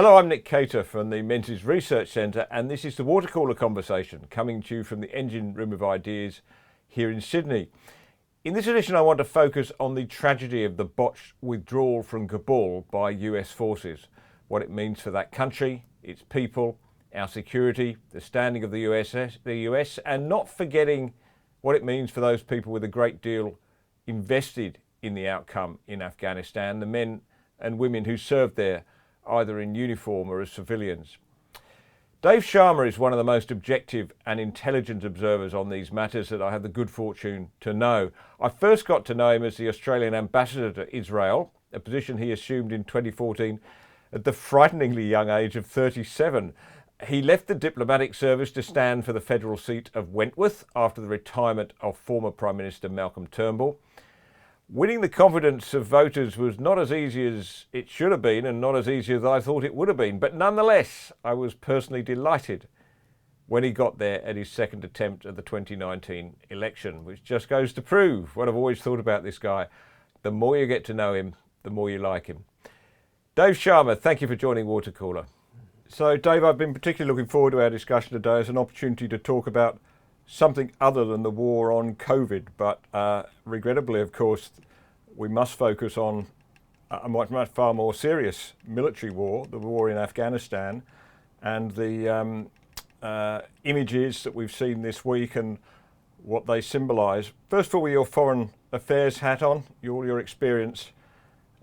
Hello, I'm Nick Cater from the Menzies Research Centre, and this is the Water Cooler Conversation, coming to you from the engine room of ideas here in Sydney. In this edition, I want to focus on the tragedy of the botched withdrawal from Kabul by US forces, what it means for that country, its people, our security, the standing of the US, and not forgetting what it means for those people with a great deal invested in the outcome in Afghanistan, the men and women who served there, either in uniform or as civilians. Dave Sharma is one of the most objective and intelligent observers on these matters that I have the good fortune to know. I first got to know him as the Australian ambassador to Israel, a position he assumed in 2014 at the frighteningly young age of 37. He left the diplomatic service to stand for the federal seat of Wentworth after the retirement of former Prime Minister Malcolm Turnbull. Winning the confidence of voters was not as easy as it should have been and not as easy as I thought it would have been. But nonetheless, I was personally delighted when he got there at his second attempt at the 2019 election, which just goes to prove what I've always thought about this guy. The more you get to know him, the more you like him. Dave Sharma, thank you for joining Water Cooler. So Dave, I've been particularly looking forward to our discussion today as an opportunity to talk about something other than the war on COVID, but regrettably, of course, we must focus on a much far more serious military war, the war in Afghanistan, and the images that we've seen this week and what they symbolise. First of all, with your foreign affairs hat on, all your experience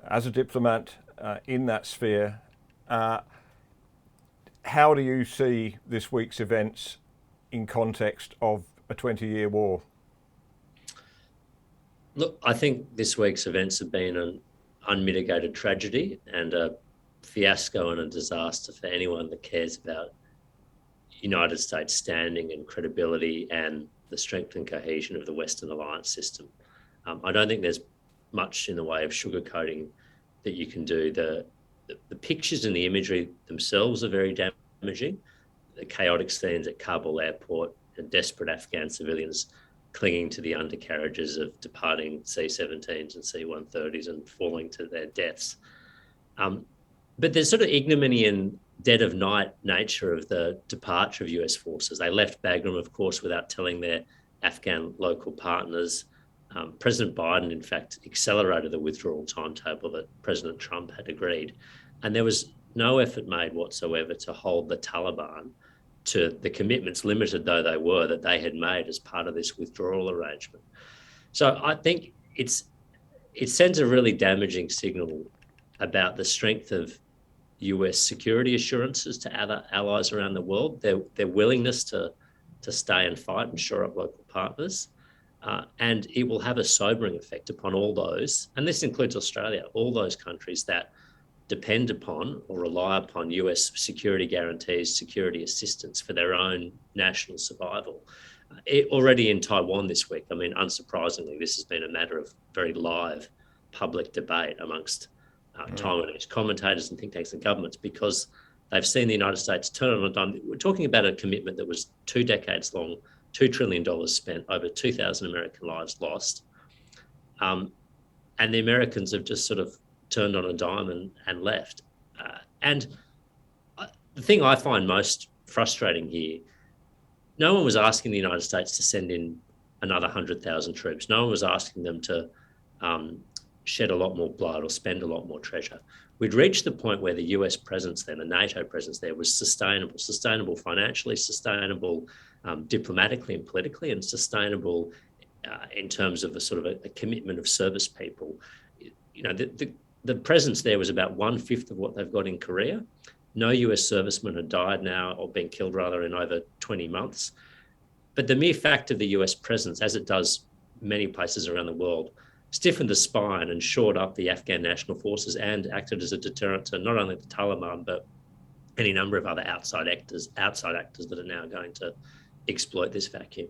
as a diplomat in that sphere, how do you see this week's events in context of a 20-year war? Look, I think this week's events have been an unmitigated tragedy and a fiasco and a disaster for anyone that cares about United States standing and credibility and the strength and cohesion of the Western alliance system. I don't think there's much in the way of sugarcoating that you can do. The pictures and the imagery themselves are very damaging. The chaotic scenes at Kabul airport and desperate Afghan civilians clinging to the undercarriages of departing C-17s and C-130s and falling to their deaths. But there's sort of ignominy and dead of night nature of the departure of US forces. They left Bagram, of course, without telling their Afghan local partners. President Biden, in fact, accelerated the withdrawal timetable that President Trump had agreed. And there was no effort made whatsoever to hold the Taliban to the commitments, limited though they were, that they had made as part of this withdrawal arrangement. So I think it sends a really damaging signal about the strength of US security assurances to other allies around the world, their willingness to stay and fight and shore up local partners. And it will have a sobering effect upon all those, and this includes Australia, all those countries that depend upon or rely upon US security guarantees, security assistance for their own national survival. Already in Taiwan this week, I mean, unsurprisingly, this has been a matter of very live public debate amongst Taiwanese commentators and think tanks and governments, because they've seen the United States turn on a dime. We're talking about a commitment that was 2 decades long, $2 trillion spent, over 2,000 American lives lost. And the Americans have just sort of turned on a dime and left. And the thing I find most frustrating here, no one was asking the United States to send in another 100,000 troops. No one was asking them to shed a lot more blood or spend a lot more treasure. We'd reached the point where the US presence there, the NATO presence there, was sustainable financially, sustainable diplomatically and politically, and sustainable in terms of a sort of a commitment of service people. You know, the presence there was about 1/5 of what they've got in Korea. No US servicemen had died now, or been killed rather, in over 20 months. But the mere fact of the US presence, as it does many places around the world, stiffened the spine and shored up the Afghan national forces and acted as a deterrent to not only the Taliban, but any number of other outside actors that are now going to exploit this vacuum.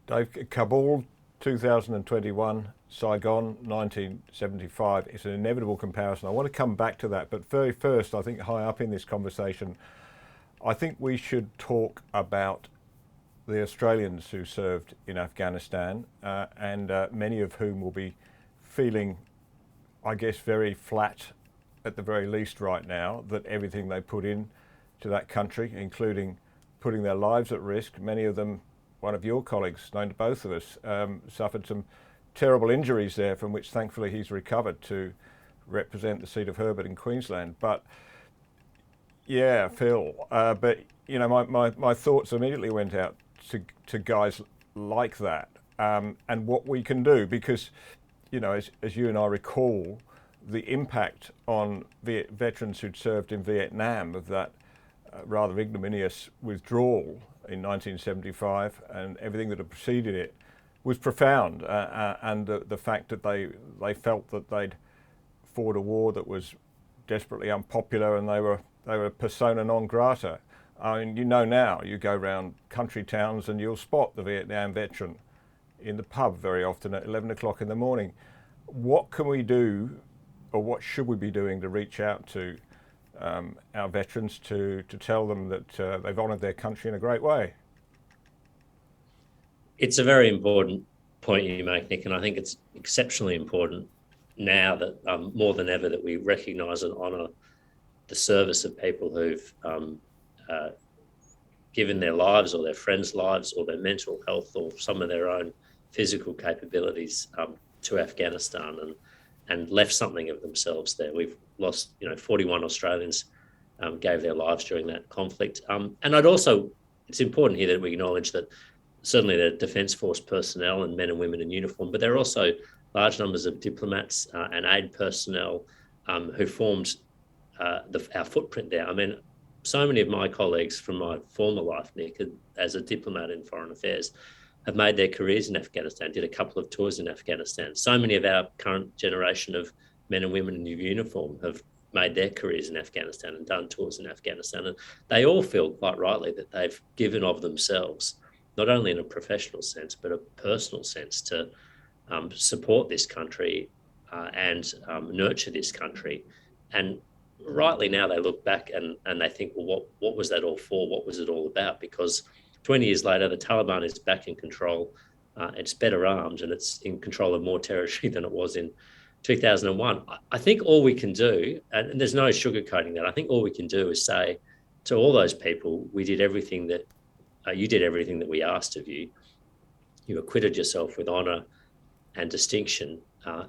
Dave, Kabul 2021, Saigon 1975. It's an inevitable comparison. I want to come back to that, but very first, I think high up in this conversation, I think we should talk about the Australians who served in Afghanistan, and many of whom will be feeling, I guess, very flat at the very least right now, that everything they put in to that country, including putting their lives at risk, many of them, one of your colleagues, known to both of us, suffered some terrible injuries there, from which thankfully he's recovered to represent the seat of Herbert in Queensland. But yeah, Phil, but you know, my thoughts immediately went out to guys like that, and what we can do, because, you know, as you and I recall, the impact on veterans who'd served in Vietnam of that rather ignominious withdrawal in 1975 and everything that had preceded it was profound, and the fact that they felt that they'd fought a war that was desperately unpopular and they were persona non grata. I mean, you know, now you go around country towns and you'll spot the Vietnam veteran in the pub very often at 11 o'clock in the morning. What can we do, or what should we be doing to reach out to our veterans to tell them that they've honoured their country in a great way? It's a very important point you make, Nick, and I think it's exceptionally important now that more than ever that we recognise and honour the service of people who've given their lives or their friends' lives or their mental health or some of their own physical capabilities to Afghanistan and left something of themselves there. We've lost, 41 Australians gave their lives during that conflict. And it's important here that we acknowledge that certainly the Defence Force personnel and men and women in uniform, but there are also large numbers of diplomats and aid personnel who formed our footprint there. I mean, so many of my colleagues from my former life, Nick, as a diplomat in foreign affairs, have made their careers in Afghanistan, did a couple of tours in Afghanistan. So many of our current generation of men and women in uniform have made their careers in Afghanistan and done tours in Afghanistan. And they all feel quite rightly that they've given of themselves, not only in a professional sense, but a personal sense to support this country and nurture this country. And rightly now they look back and they think, well, what was that all for? What was it all about? Because 20 years later, the Taliban is back in control. It's better armed and it's in control of more territory than it was in 2001. I think all we can do, and there's no sugarcoating that, I think all we can do is say to all those people, we did everything that, you did everything that we asked of you. You acquitted yourself with honour and distinction.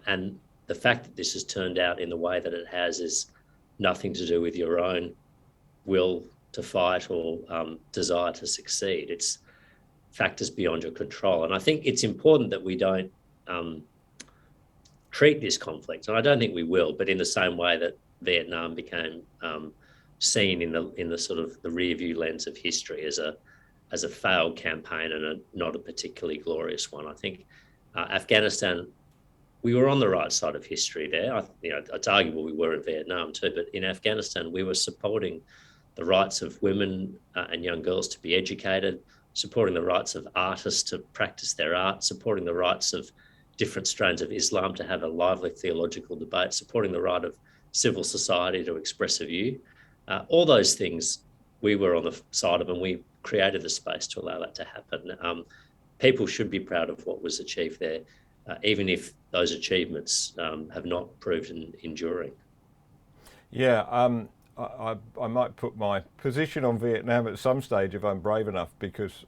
And the fact that this has turned out in the way that it has is nothing to do with your own will to fight or desire to succeed. It's factors beyond your control. And I think it's important that we don't treat this conflict, and I don't think we will, but in the same way that Vietnam became seen in the sort of the rear view lens of history as a failed campaign and not a particularly glorious one. I think Afghanistan, we were on the right side of history there. It's arguable we were in Vietnam too, but in Afghanistan, we were supporting the rights of women and young girls to be educated, supporting the rights of artists to practice their art, supporting the rights of different strains of Islam to have a lively theological debate, supporting the right of civil society to express a view. All those things we were on the side of, and we created the space to allow that to happen. People should be proud of what was achieved there, even if those achievements have not proved enduring. Yeah, I might put my position on Vietnam at some stage if I'm brave enough, because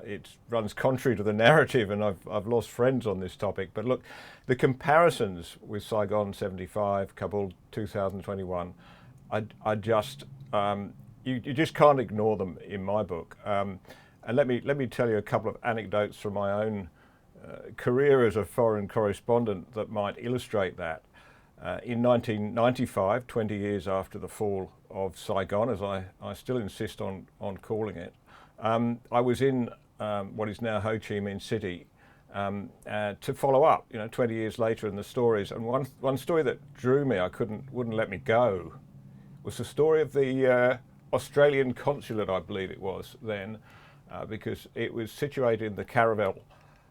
it runs contrary to the narrative, and I've lost friends on this topic. But look, the comparisons with Saigon 75, Kabul 2021, I just you just can't ignore them in my book. And let me tell you a couple of anecdotes from my own career as a foreign correspondent that might illustrate that. In 1995, 20 years after the fall of Saigon, as I still insist on calling it, I was in what is now Ho Chi Minh City to follow up, 20 years later in the stories. And one story that drew me, wouldn't let me go, was the story of the Australian consulate, I believe it was then, because it was situated in the Caravel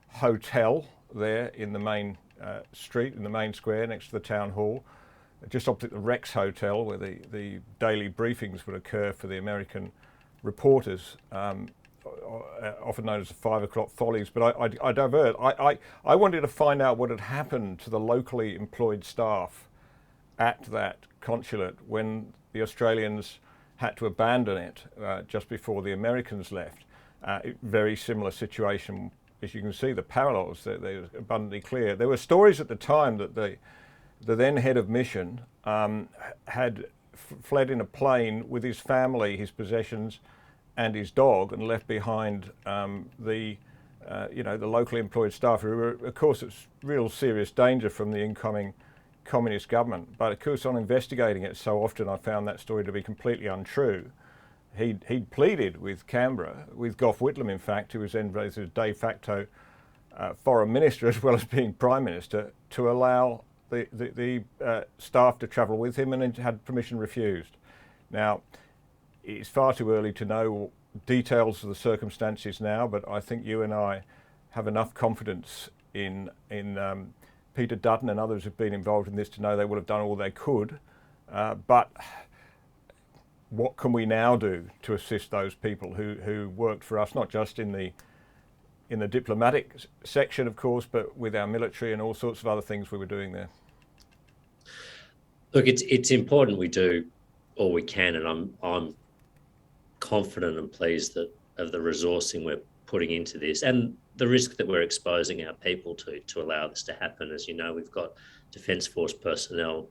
Hotel there in the main street, in the main square next to the town hall, just opposite the Rex Hotel, where the daily briefings would occur for the American reporters, often known as the 5 o'clock follies. But I divert. I wanted to find out what had happened to the locally employed staff at that consulate when the Australians had to abandon it just before the Americans left. Very similar situation. As you can see, the parallels, they're abundantly clear. There were stories at the time that the then head of mission had fled in a plane with his family, his possessions, and his dog, and left behind the locally employed staff, who were, of course, it's real serious danger from the incoming communist government. But of course, on investigating it so often, I found that story to be completely untrue. He'd pleaded with Canberra, with Gough Whitlam, in fact, who was then de facto foreign minister as well as being prime minister, to allow the staff to travel with him, and had permission refused. Now, it's far too early to know details of the circumstances now, but I think you and I have enough confidence in Peter Dutton and others who've been involved in this to know they would have done all they could. But what can we now do to assist those people who worked for us, not just in the diplomatic section, of course, but with our military and all sorts of other things we were doing there? Look, it's important we do all we can, and I'm confident and pleased that of the resourcing we're putting into this, and the risk that we're exposing our people to allow this to happen. As you know, we've got Defence Force personnel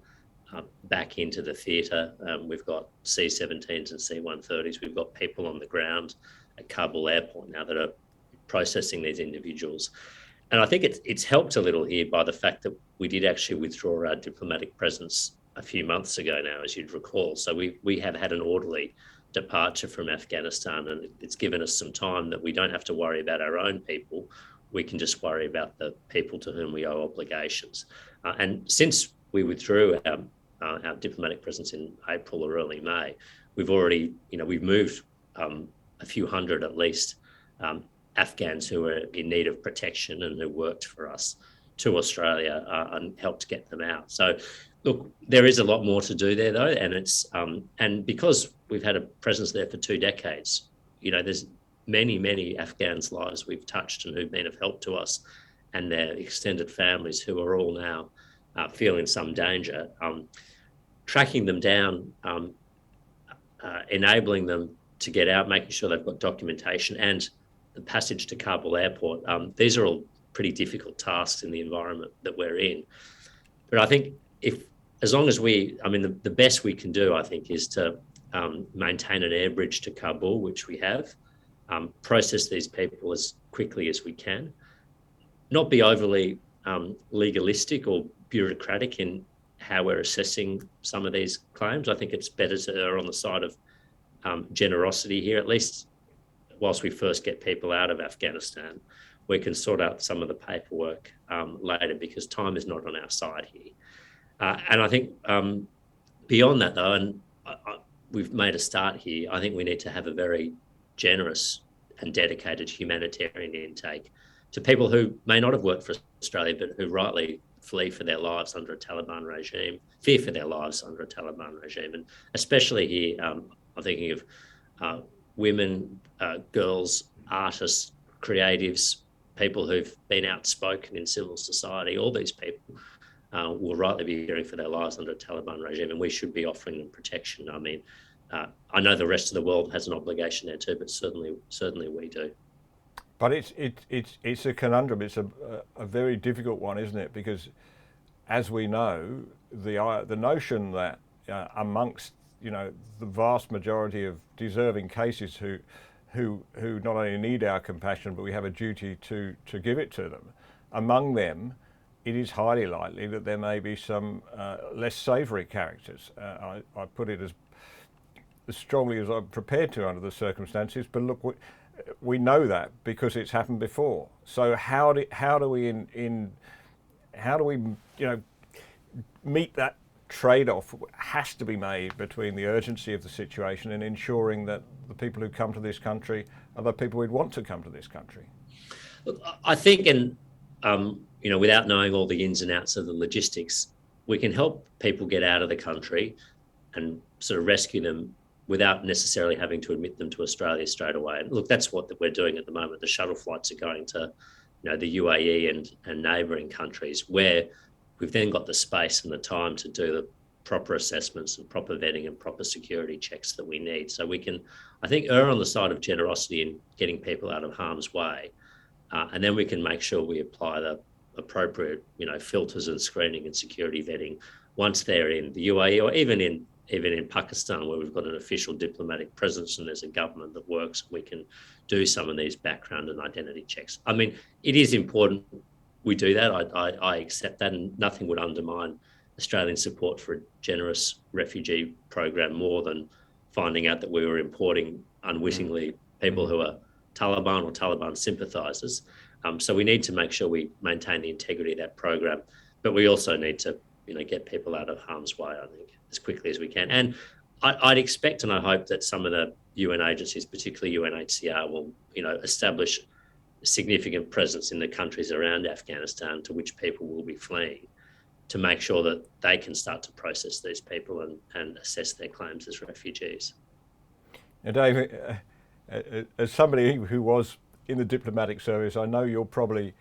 back into the theatre. We've got C-17s and C-130s. We've got people on the ground at Kabul airport now that are processing these individuals. And I think it's helped a little here by the fact that we did actually withdraw our diplomatic presence a few months ago now, as you'd recall. So we have had an orderly departure from Afghanistan, and it's given us some time that we don't have to worry about our own people. We can just worry about the people to whom we owe obligations. And since we withdrew our diplomatic presence in April or early May, we've already, we've moved a few hundred at least Afghans who are in need of protection and who worked for us to Australia and helped get them out. So, look, there is a lot more to do there, though, and it's and because we've had a presence there for 2 decades, there's many Afghans' lives we've touched and who've been of help to us, and their extended families who are all now feeling some danger. Tracking them down, enabling them to get out, making sure they've got documentation, and the passage to Kabul airport. These are all pretty difficult tasks in the environment that we're in. But I think as long as the best we can do, I think, is to maintain an air bridge to Kabul, which we have, process these people as quickly as we can, not be overly legalistic or bureaucratic in how we're assessing some of these claims. I think it's better to err on the side of generosity here, at least whilst we first get people out of Afghanistan. We can sort out some of the paperwork later, because time is not on our side here. And I think beyond that, though, and we've made a start here, I think we need to have a very generous and dedicated humanitarian intake to people who may not have worked for Australia, but who rightly flee for their lives under a Taliban regime, fear for their lives under a Taliban regime. And especially here, I'm thinking of women, girls, artists, creatives, people who've been outspoken in civil society. All these people will rightly be fearing for their lives under a Taliban regime, and we should be offering them protection. I mean, I know the rest of the world has an obligation there too, but certainly we do. But it's a conundrum. It's a very difficult one, isn't it? Because, as we know, the notion that amongst the vast majority of deserving cases who not only need our compassion, but we have a duty to give it to them, among them, it is highly likely that there may be some less savoury characters. I put it as strongly as I'm prepared to under the circumstances. But look, we know that because it's happened before. So how do we meet that trade-off? Has to be made between the urgency of the situation and ensuring that the people who come to this country are the people we'd want to come to this country. Look, I think, and without knowing all the ins and outs of the logistics, we can help people get out of the country and sort of rescue them without necessarily having to admit them to Australia straight away. And look, that's what we're doing at the moment. The shuttle flights are going to, the UAE and neighbouring countries, where we've then got the space and the time to do proper assessments and proper vetting and proper security checks that we need. So we can, I think, err on the side of generosity in getting people out of harm's way. And then we can make sure we apply the appropriate, filters and screening and security vetting once they're in the UAE, or even in Pakistan, where we've got an official diplomatic presence and there's a government that works. We can do some of these background and identity checks. I mean, it is important we do that. I accept that, and nothing would undermine Australian support for a generous refugee program more than finding out that we were importing unwittingly people who are Taliban or Taliban sympathisers. So we need to make sure we maintain the integrity of that program, but we also need to, get people out of harm's way, I think, as quickly as we can. And I'd expect and I hope that some of the UN agencies, particularly UNHCR, will, establish a significant presence in the countries around Afghanistan to which people will be fleeing, to make sure that they can start to process these people and assess their claims as refugees. Now, Dave, as somebody who was in the diplomatic service, I know you've probably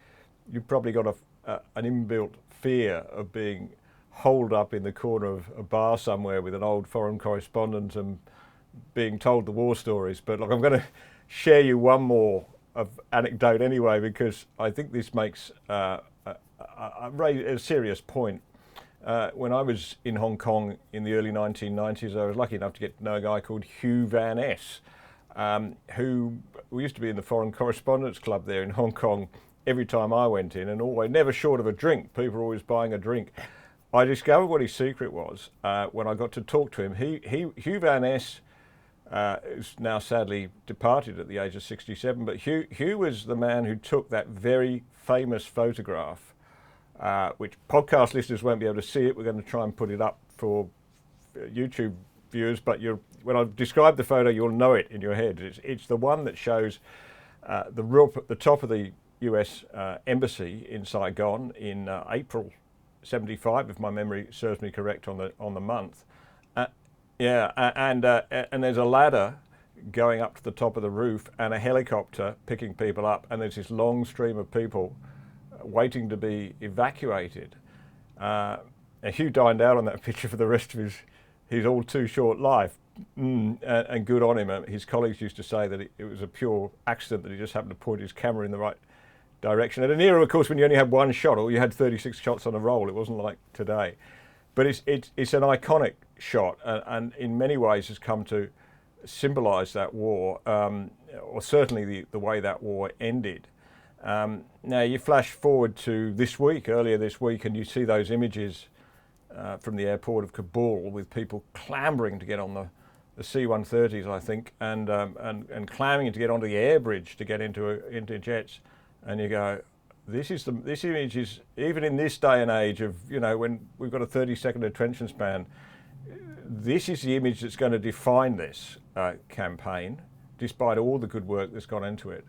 got an inbuilt fear of being holed up in the corner of a bar somewhere with an old foreign correspondent and being told the war stories. But look, I'm going to share you one more anecdote anyway, because I think this makes a serious point. When I was in Hong Kong in the early 1990s, I was lucky enough to get to know a guy called Hugh Van Ness, who we used to be in the Foreign Correspondents Club there in Hong Kong every time I went in, and always never short of a drink. People were always buying a drink. I discovered what his secret was when I got to talk to him. Hugh Van Ness is now sadly departed at the age of 67, but Hugh was the man who took that very famous photograph, which podcast listeners won't be able to see it. We're going to try and put it up for YouTube viewers, but when I describe the photo, you'll know it in your head. It's the one that shows the top of the US embassy in Saigon in April 75, if my memory serves me correct on the month. And there's a ladder going up to the top of the roof and a helicopter picking people up, and there's this long stream of people waiting to be evacuated. And Hugh dined out on that picture for the rest of his all too short life. And good on him. His colleagues used to say that it was a pure accident that he just happened to point his camera in the right direction. At an era, of course, when you only had one shot, or you had 36 shots on a roll, it wasn't like today. But it's an iconic shot, and in many ways has come to symbolise that war, or certainly the way that war ended. Now you flash forward to earlier this week, and you see those images from the airport of Kabul with people clambering to get on the C-130s, I think, and clambering to get onto the air bridge to get into jets. And you go, this image is, even in this day and age of, when we've got a 30-second attention span, this is the image that's going to define this campaign, despite all the good work that's gone into it.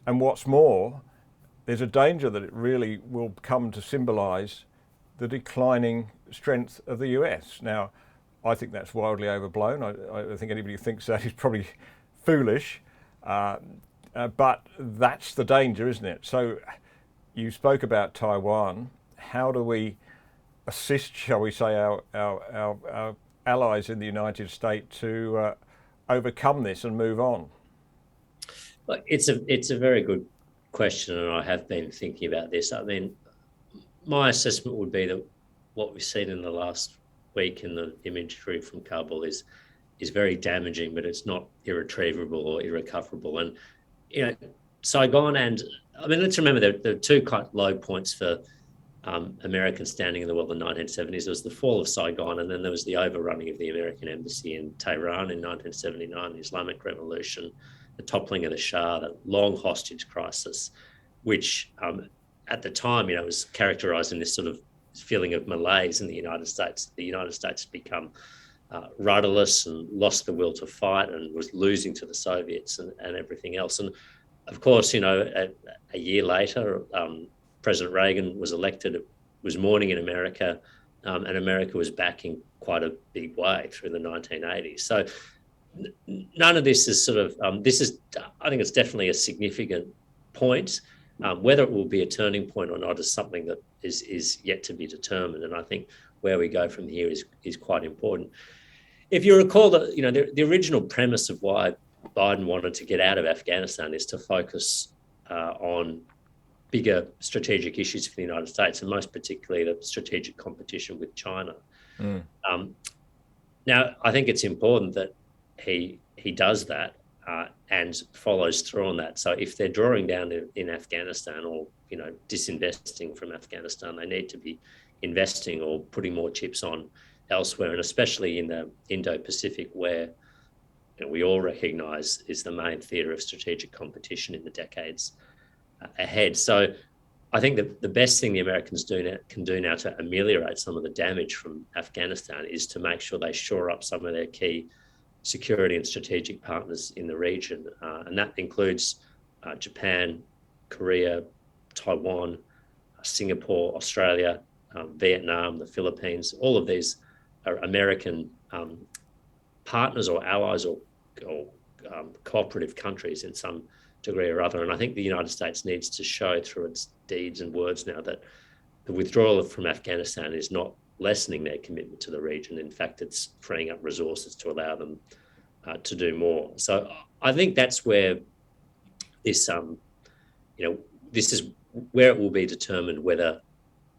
And what's more, there's a danger that it really will come to symbolise the declining strength of the US. Now, I think that's wildly overblown. I think anybody who thinks that is probably foolish. But that's the danger, isn't it? So you spoke about Taiwan. How do we assist, shall we say, our allies in the United States to overcome this and move on? Well, it's a very good question, and I have been thinking about this. I mean, my assessment would be that what we've seen in the last week in the imagery from Kabul is very damaging, but it's not irretrievable or irrecoverable. And Saigon, and I mean, let's remember there are two quite low points for American standing in the world in the 1970s. There was the fall of Saigon, and then there was the overrunning of the American embassy in Tehran in 1979, the Islamic Revolution, the toppling of the Shah, the long hostage crisis, which at the time, was characterized in this sort of feeling of malaise in the United States. The United States had become rudderless and lost the will to fight and was losing to the Soviets and everything else. And of course, a year later, President Reagan was elected. It was morning in America, and America was back in quite a big way through the 1980s. So none of this is I think it's definitely a significant point. Whether it will be a turning point or not is something that is yet to be determined. And I think where we go from here is quite important. If you recall that, the original premise of why Biden wanted to get out of Afghanistan is to focus on bigger strategic issues for the United States, and most particularly the strategic competition with China. Now, I think it's important that he does that and follows through on that. So if they're drawing down in Afghanistan or disinvesting from Afghanistan, they need to be investing or putting more chips on elsewhere, and especially in the Indo-Pacific, where we all recognise is the main theatre of strategic competition in the decades ahead. So I think that the best thing the Americans can do now to ameliorate some of the damage from Afghanistan is to make sure they shore up some of their key security and strategic partners in the region. And that includes Japan, Korea, Taiwan, Singapore, Australia, Vietnam, the Philippines. All of these are American partners or allies or cooperative countries in some degree or other. And I think the United States needs to show through its deeds and words now that the withdrawal from Afghanistan is not lessening their commitment to the region. In fact, it's freeing up resources to allow them to do more. So I think that's where this, this is where it will be determined whether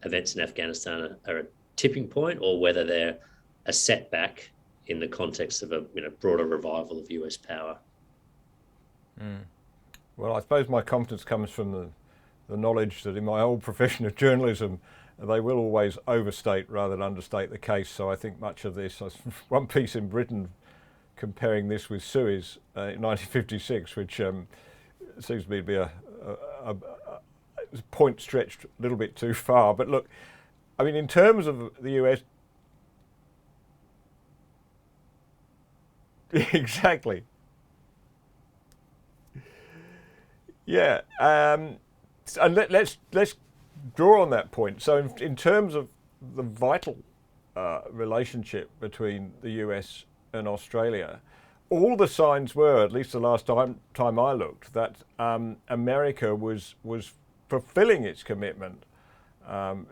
events in Afghanistan are a tipping point or whether they're a setback in the context of a broader revival of US power. Well, I suppose my confidence comes from the knowledge that in my old profession of journalism, they will always overstate rather than understate the case. So I think much of this, one piece in Britain comparing this with Suez in 1956, which seems to me to be a point stretched a little bit too far. But look, I mean, in terms of the US, exactly. Yeah, and let's draw on that point. So in terms of the vital relationship between the US and Australia, all the signs were, at least the last time I looked, that America was fulfilling its commitment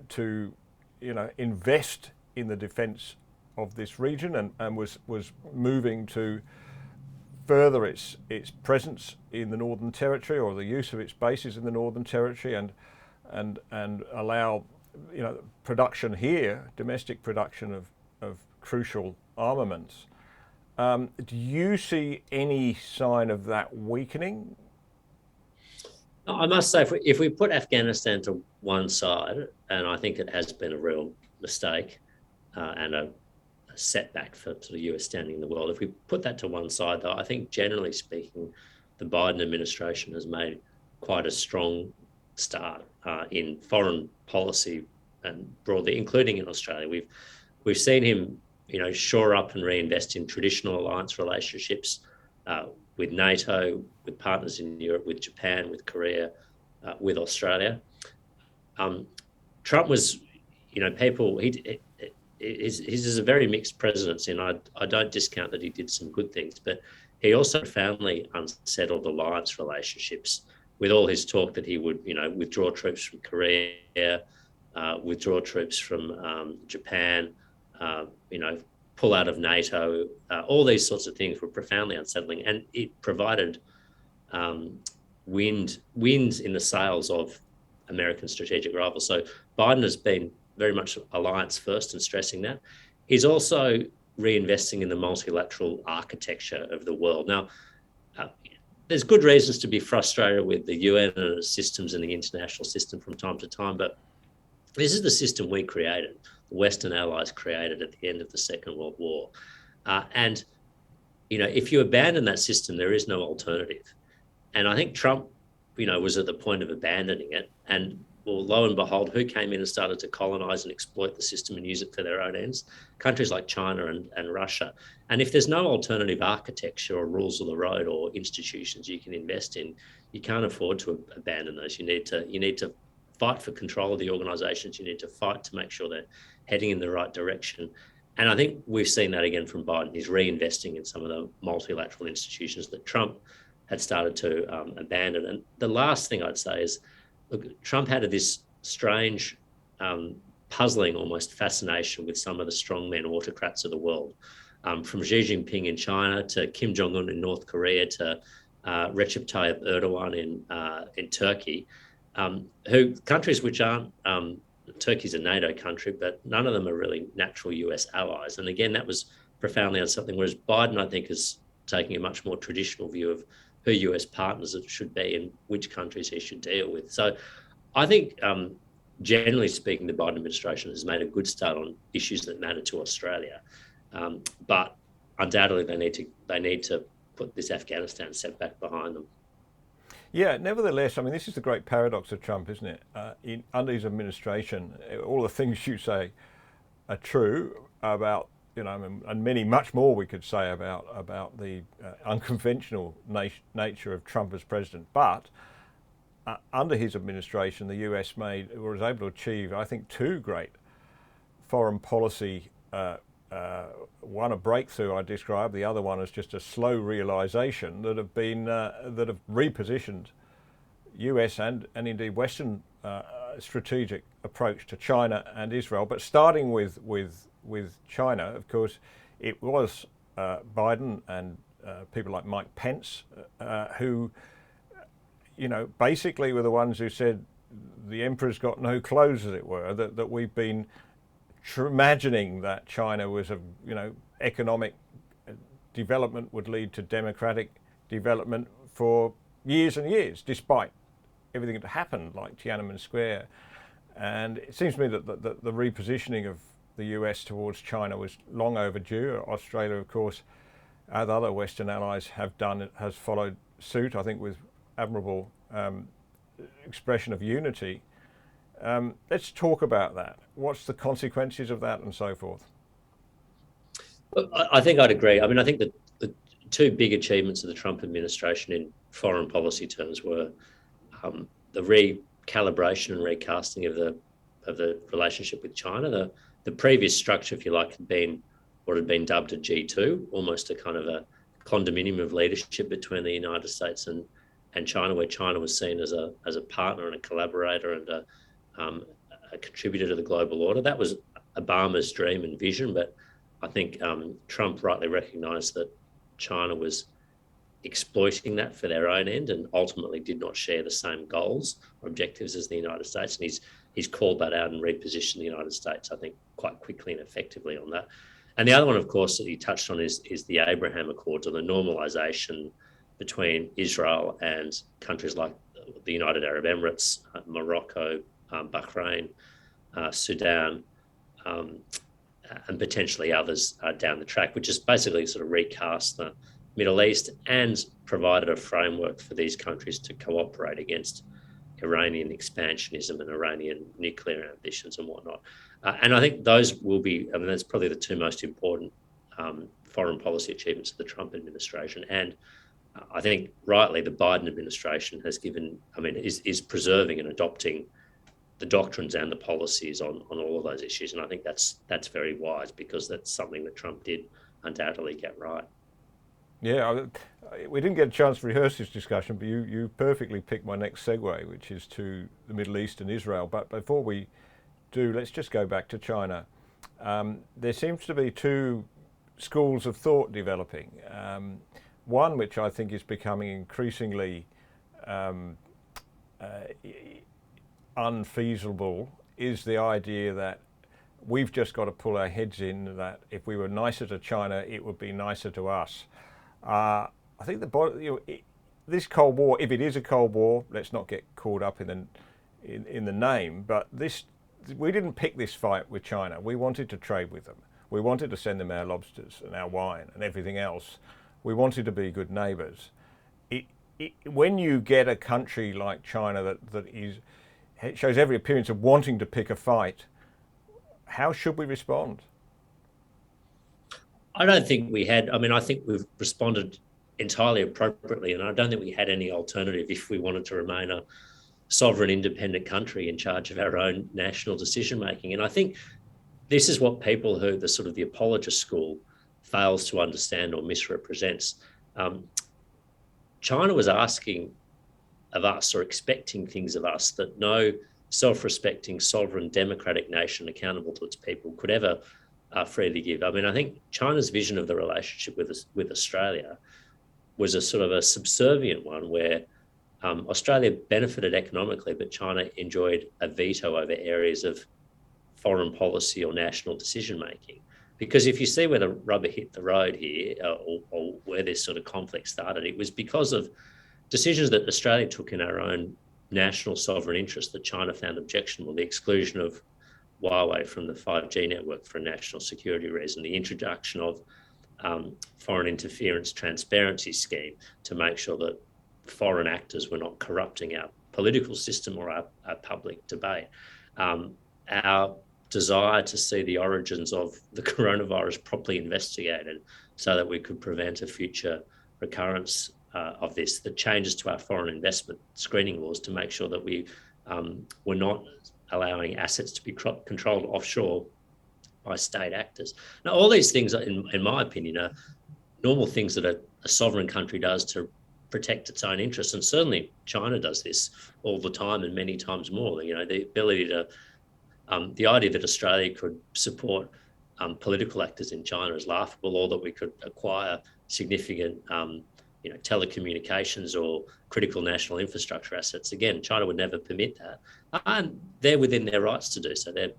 to invest in the defence of this region and was moving to further its presence in the Northern Territory, or the use of its bases in the Northern Territory, and allow production here, domestic production of crucial armaments. Do you see any sign of that weakening? I must say, if we put Afghanistan to one side, and I think it has been a real mistake and a setback for sort of US standing in the world. If we put that to one side, though, I think generally speaking, the Biden administration has made quite a strong start in foreign policy and broadly, including in Australia. We've seen him, shore up and reinvest in traditional alliance relationships with NATO, with partners in Europe, with Japan, with Korea, with Australia. Trump was, his is a very mixed presidency, and I don't discount that he did some good things, but he also profoundly unsettled alliance relationships with all his talk that he would, withdraw troops from Korea, withdraw troops from Japan, pull out of NATO. All these sorts of things were profoundly unsettling, and it provided wind in the sails of American strategic rivals. So Biden has been very much alliance first and stressing that. He's also reinvesting in the multilateral architecture of the world. Now, there's good reasons to be frustrated with the UN and its systems and the international system from time to time, but this is the system we created, the Western allies created at the end of the Second World War. And if you abandon that system, there is no alternative. And I think Trump, was at the point of abandoning it. And well, lo and behold, who came in and started to colonize and exploit the system and use it for their own ends? Countries like China and Russia. And if there's no alternative architecture or rules of the road or institutions you can invest in, you can't afford to abandon those. You need to fight for control of the organizations. You need to fight to make sure they're heading in the right direction. And I think we've seen that again from Biden. He's reinvesting in some of the multilateral institutions that Trump had started to abandon. And the last thing I'd say is, look, Trump had this strange puzzling, almost fascination with some of the strongmen autocrats of the world, from Xi Jinping in China to Kim Jong-un in North Korea to Recep Tayyip Erdogan in Turkey, who countries which aren't, Turkey's a NATO country, but none of them are really natural US allies. And again, that was profoundly on something, whereas Biden, I think, is taking a much more traditional view of who US partners it should be and which countries he should deal with. So I think, generally speaking, the Biden administration has made a good start on issues that matter to Australia. But undoubtedly, they need to put this Afghanistan setback behind them. Yeah, nevertheless, I mean, this is the great paradox of Trump, isn't it? Under his administration, all the things you say are true about, and many much more we could say about the unconventional nature of Trump as president. But under his administration, the US was able to achieve, I think, two great foreign policy. One a breakthrough I described, the other one as just a slow realisation that have repositioned US and indeed Western strategic approach to China and Israel. But starting with China, of course, it was Biden and people like Mike Pence who, basically were the ones who said the emperor's got no clothes, as it were, that we've been imagining that China was economic development would lead to democratic development for years and years, despite everything that happened, like Tiananmen Square. And it seems to me that the repositioning of the US towards China was long overdue. Australia, of course, as other Western allies have done, has followed suit, I think, with admirable expression of unity. Let's talk about that. What's the consequences of that and so forth? I think I'd agree. I mean, I think that the two big achievements of the Trump administration in foreign policy terms were the recalibration and recasting of the relationship with China. The previous structure, if you like, had been what had been dubbed a G2, almost a kind of a condominium of leadership between the United States and China, where China was seen as a partner and a collaborator and a contributor to the global order. That was Obama's dream and vision, but I think Trump rightly recognised that China was exploiting that for their own end and ultimately did not share the same goals or objectives as the United States. And he's called that out and repositioned the United States, I think, quite quickly and effectively on that. And the other one, of course, that he touched on is the Abraham Accords, or the normalisation between Israel and countries like the United Arab Emirates, Morocco, Bahrain, Sudan, and potentially others down the track, which is basically sort of recast the Middle East and provided a framework for these countries to cooperate against Iranian expansionism and Iranian nuclear ambitions and whatnot. And I think those will be, I mean, that's probably the two most important foreign policy achievements of the Trump administration. And I think rightly the Biden administration has given, I mean, is preserving and adopting the doctrines and the policies on all of those issues. And I think that's very wise, because that's something that Trump did undoubtedly get right. Yeah, we didn't get a chance to rehearse this discussion, but you perfectly picked my next segue, which is to the Middle East and Israel. But before we do, let's just go back to China. There seems to be two schools of thought developing. One, which I think is becoming increasingly unfeasible, is the idea that we've just got to pull our heads in, that if we were nicer to China, it would be nicer to us. I think this Cold War, if it is a Cold War, let's not get caught up in the name, but we didn't pick this fight with China. We wanted to trade with them. We wanted to send them our lobsters and our wine and everything else. We wanted to be good neighbours. When you get a country like China it shows every appearance of wanting to pick a fight, how should we respond? I don't think we had, I mean, I think we've responded entirely appropriately, and I don't think we had any alternative if we wanted to remain a sovereign, independent country in charge of our own national decision-making. And I think this is what people who the apologist school fails to understand or misrepresents. China was asking of us, or expecting things of us that no self-respecting, sovereign, democratic nation accountable to its people could ever freely give. I mean, I think China's vision of the relationship with Australia was a sort of a subservient one where Australia benefited economically, but China enjoyed a veto over areas of foreign policy or national decision making. Because if you see where the rubber hit the road here, or where this sort of conflict started, it was because of decisions that Australia took in our own national sovereign interest that China found objectionable. The exclusion of Huawei from the 5G network for a national security reason, the introduction of foreign interference transparency scheme to make sure that foreign actors were not corrupting our political system or our public debate. Our desire to see the origins of the coronavirus properly investigated so that we could prevent a future recurrence of this, the changes to our foreign investment screening laws to make sure that we were not allowing assets to be controlled offshore by state actors. Now, all these things, in my opinion, are normal things that a sovereign country does to protect its own interests. And certainly China does this all the time and many times more. You know, the ability to, the idea that Australia could support political actors in China is laughable, or that we could acquire significant telecommunications or critical national infrastructure assets. Again, China would never permit that. And they're within their rights to do so. They're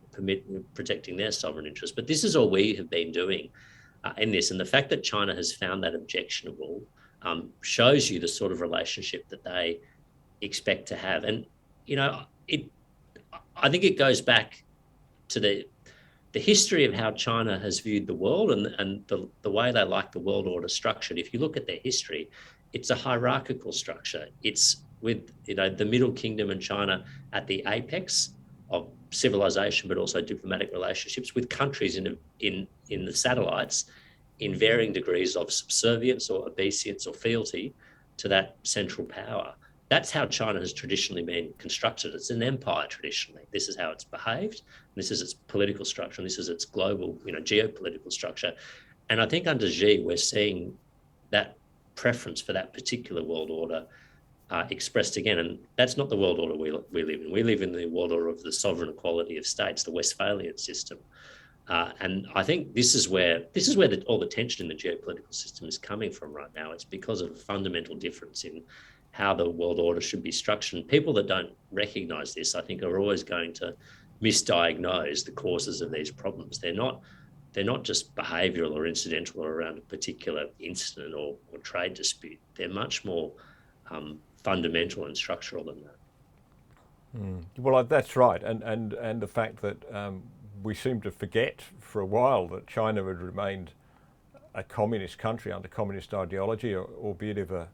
protecting their sovereign interests. But this is all we have been doing in this. And the fact that China has found that objectionable shows you the sort of relationship that they expect to have. And, I think it goes back to the history of how China has viewed the world and the way they like the world order structured. If you look at their history, it's a hierarchical structure. It's with the Middle Kingdom and China at the apex of civilization, but also diplomatic relationships with countries in the satellites in varying degrees of subservience or obeisance or fealty to that central power. That's how China has traditionally been constructed. It's an empire traditionally. This is how it's behaved. This is its political structure, and this is its global, geopolitical structure. And I think under Xi, we're seeing that preference for that particular world order expressed again. And that's not the world order we live in. We live in the world order of the sovereign equality of states, the Westphalian system. And I think this is where all the tension in the geopolitical system is coming from right now. It's because of a fundamental difference in how the world order should be structured. And people that don't recognize this, I think, are always going to misdiagnose the causes of these problems. They're not just behavioural or incidental or around a particular incident or trade dispute. They're much more fundamental and structural than that. Well, that's right. And the fact that we seem to forget for a while that China had remained a communist country under communist ideology, albeit of a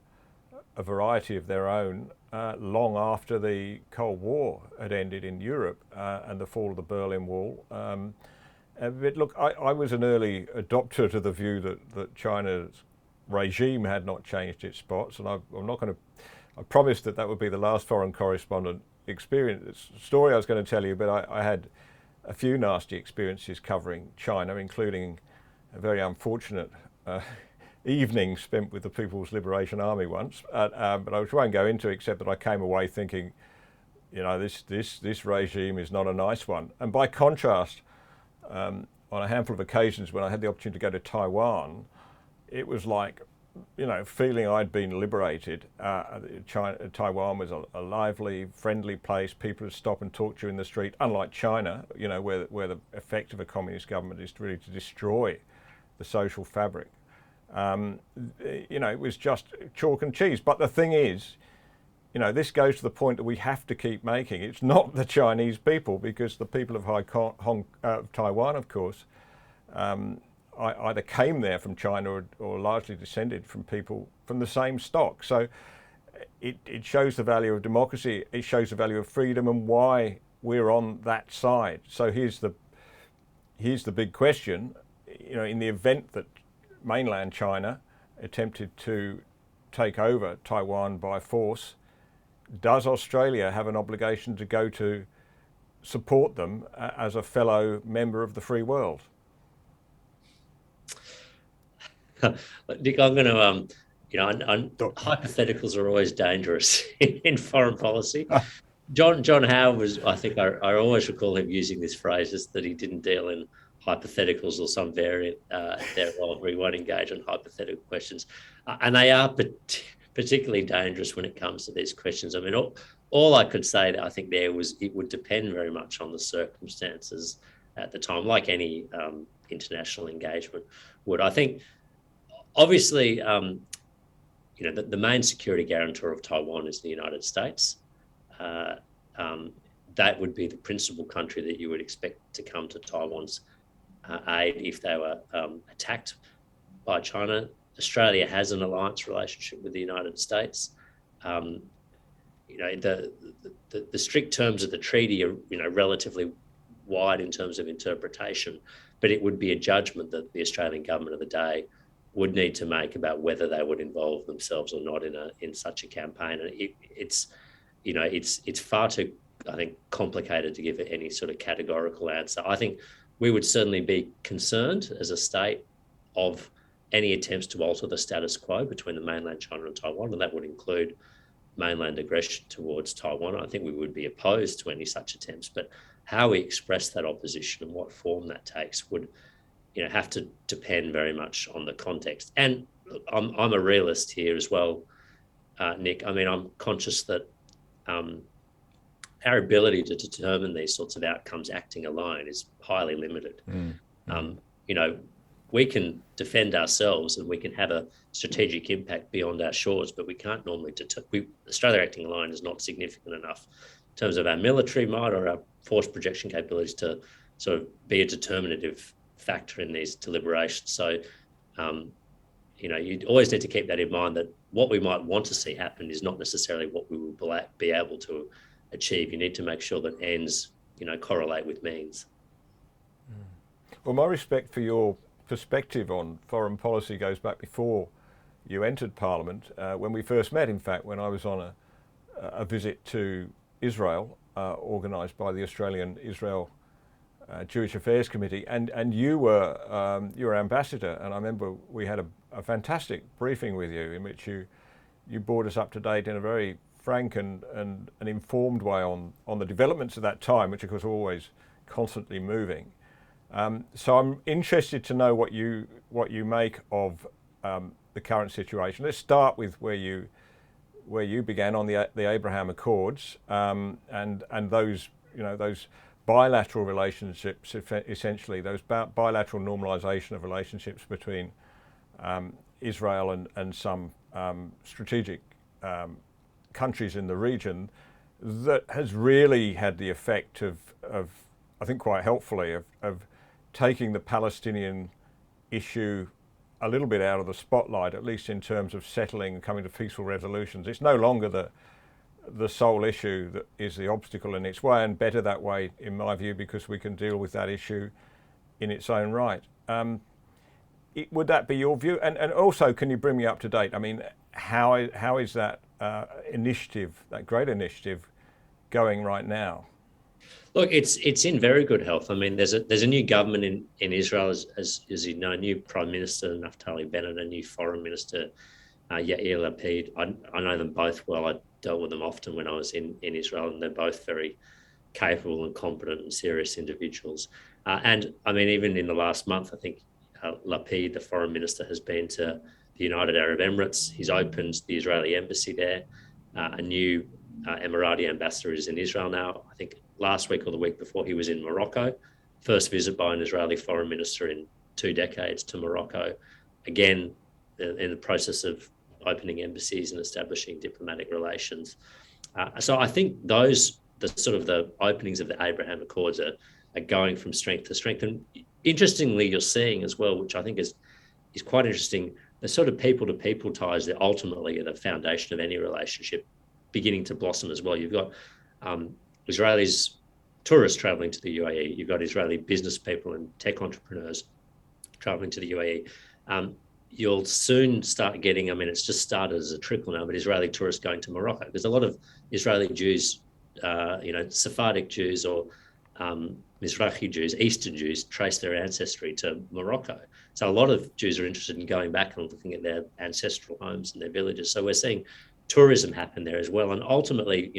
variety of their own, long after the Cold War had ended in Europe and the fall of the Berlin Wall. But look, I was an early adopter to the view that China's regime had not changed its spots, and I'm not going to. I promised that would be the last foreign correspondent story I was going to tell you, but I had a few nasty experiences covering China, including a very unfortunate evening spent with the People's Liberation Army once. But I won't go into it, except that I came away thinking, this regime is not a nice one. And by contrast, on a handful of occasions when I had the opportunity to go to Taiwan, it was like, feeling I'd been liberated. Taiwan was a lively, friendly place. People would stop and talk to you in the street, unlike China, where the effect of a communist government is really to destroy the social fabric. It was just chalk and cheese. But the thing is, this goes to the point that we have to keep making. It's not the Chinese people, because the people of Taiwan, of course, either came there from China or largely descended from people from the same stock. So it shows the value of democracy, it shows the value of freedom and why we're on that side. So here's the big question. In the event that mainland China attempted to take over Taiwan by force, does Australia have an obligation to go to support them as a fellow member of the free world? Nick, I'm going to, hypotheticals are always dangerous in foreign policy. John Howard was, I think I always recall him using this phrase, is that he didn't deal in hypotheticals or some variant thereof, where he won't engage in hypothetical questions. And they are particularly dangerous when it comes to these questions. I mean, all I could say that I think there was, it would depend very much on the circumstances at the time, like any international engagement would. I think, obviously, the main security guarantor of Taiwan is the United States. Uh, that would be the principal country that you would expect to come to Taiwan's aid if they were attacked by China. Australia has an alliance relationship with the United States. The strict terms of the treaty are, relatively wide in terms of interpretation, but it would be a judgment that the Australian government of the day would need to make about whether they would involve themselves or not in such a campaign. And it's far too, I think, complicated to give any sort of categorical answer. I think we would certainly be concerned as a state of any attempts to alter the status quo between the mainland China and Taiwan, and that would include mainland aggression towards Taiwan. I think we would be opposed to any such attempts, but how we express that opposition and what form that takes would, have to depend very much on the context. And I'm a realist here as well, Nick. I mean, I'm conscious that our ability to determine these sorts of outcomes acting alone is highly limited. We can defend ourselves and we can have a strategic impact beyond our shores, but we can't normally Australia acting alone is not significant enough in terms of our military might or our force projection capabilities to sort of be a determinative factor in these deliberations. So, you always need to keep that in mind, that what we might want to see happen is not necessarily what we will be able to achieve. You need to make sure that ends, correlate with means. Well, my respect for your perspective on foreign policy goes back before you entered Parliament. When we first met, in fact, when I was on a visit to Israel, organised by the Australian Israel Jewish Affairs Committee, and you were ambassador, and I remember we had a fantastic briefing with you in which you brought us up to date in a very frank and informed way on the developments of that time, which of course are always constantly moving. So I'm interested to know what you make of the current situation. Let's start with where you began on the Abraham Accords, and those those bilateral relationships, essentially those bilateral normalisation of relationships between Israel and some strategic countries in the region, that has really had the effect of I think quite helpfully of taking the Palestinian issue a little bit out of the spotlight, at least in terms of settling and coming to peaceful resolutions. It's no longer the sole issue that is the obstacle in its way, and better that way, in my view, because we can deal with that issue in its own right. Would that be your view? And also, can you bring me up to date? I mean, how is that initiative, that great initiative, going right now? Look, it's in very good health. I mean, there's a new government in Israel, as you know, new Prime Minister Naftali Bennett, a new Foreign Minister Yair Lapid. I know them both well. I dealt with them often when I was in Israel, and they're both very capable and competent and serious individuals. And I mean, even in the last month, I think Lapid, the Foreign Minister, has been to the United Arab Emirates. He's opened the Israeli embassy there. A new Emirati ambassador is in Israel now. I think last week or the week before, he was in Morocco. First visit by an Israeli foreign minister in 2 decades to Morocco. Again, in the process of opening embassies and establishing diplomatic relations. So I think the openings of the Abraham Accords are going from strength to strength. And interestingly, you're seeing as well, which I think is quite interesting, the sort of people-to-people ties that ultimately are the foundation of any relationship beginning to blossom as well. You've got Israelis, tourists traveling to the UAE. You've got Israeli business people and tech entrepreneurs traveling to the UAE. You'll soon start getting, I mean, it's just started as a trickle now, but Israeli tourists going to Morocco. There's a lot of Israeli Jews, Sephardic Jews or Mizrahi Jews, Eastern Jews, trace their ancestry to Morocco. So a lot of Jews are interested in going back and looking at their ancestral homes and their villages. So we're seeing tourism happen there as well. And ultimately,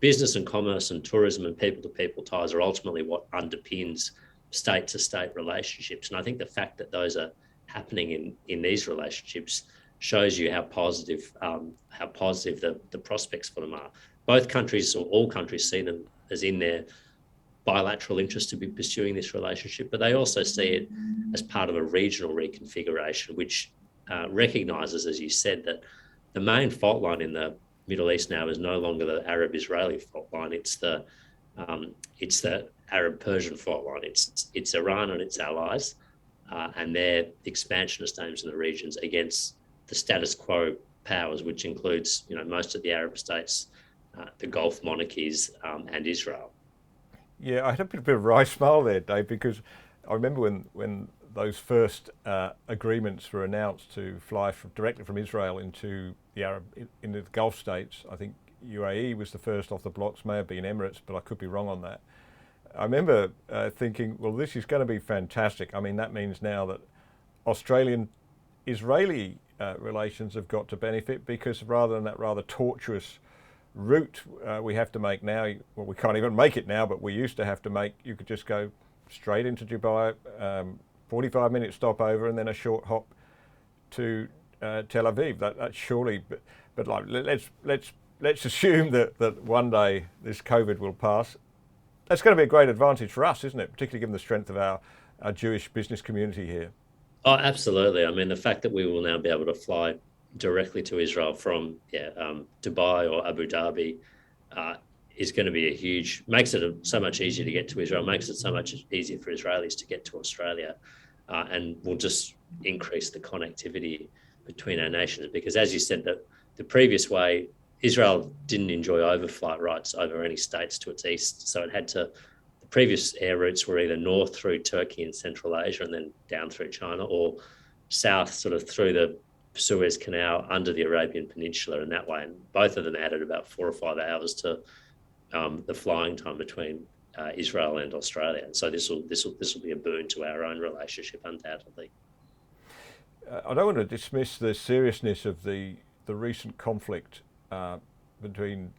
business and commerce and tourism and people-to-people ties are ultimately what underpins state-to-state relationships. And I think the fact that those are happening in these relationships shows you how positive the prospects for them are. Both countries, or all countries, see them as in their bilateral interest to be pursuing this relationship, but they also see it as part of a regional reconfiguration, which recognises, as you said, that the main fault line in the Middle East now is no longer the Arab-Israeli fault line. It's the Arab-Persian fault line. It's Iran and its allies and their expansionist aims in the regions against the status quo powers, which includes, most of the Arab states, the Gulf monarchies, and Israel. Yeah, I had a bit of a wry smile there, Dave, because I remember when those first agreements were announced to fly directly from Israel into the Gulf states. I think UAE was the first off the blocks, may have been Emirates, but I could be wrong on that. I remember thinking, well, this is going to be fantastic. I mean, that means now that Australian-Israeli relations have got to benefit, because rather than that rather tortuous route we have to make now, well, we can't even make it now, but we used to have to make, you could just go straight into Dubai, 45-minute stopover, and then a short hop to Tel Aviv. That's surely, but like, let's assume that one day this COVID will pass. That's going to be a great advantage for us, isn't it? Particularly given the strength of our Jewish business community here. Oh, absolutely. I mean, the fact that we will now be able to fly directly to Israel from Dubai or Abu Dhabi is going to be makes it so much easier to get to Israel, makes it so much easier for Israelis to get to Australia, and will just increase the connectivity between our nations. Because as you said, that the previous way, Israel didn't enjoy overflight rights over any states to its east. So the previous air routes were either north through Turkey and Central Asia and then down through China, or south sort of through the Suez Canal under the Arabian Peninsula in that way. And both of them added about 4 or 5 hours to the flying time between Israel and Australia. And so this will be a boon to our own relationship, undoubtedly. I don't want to dismiss the seriousness of the recent conflict between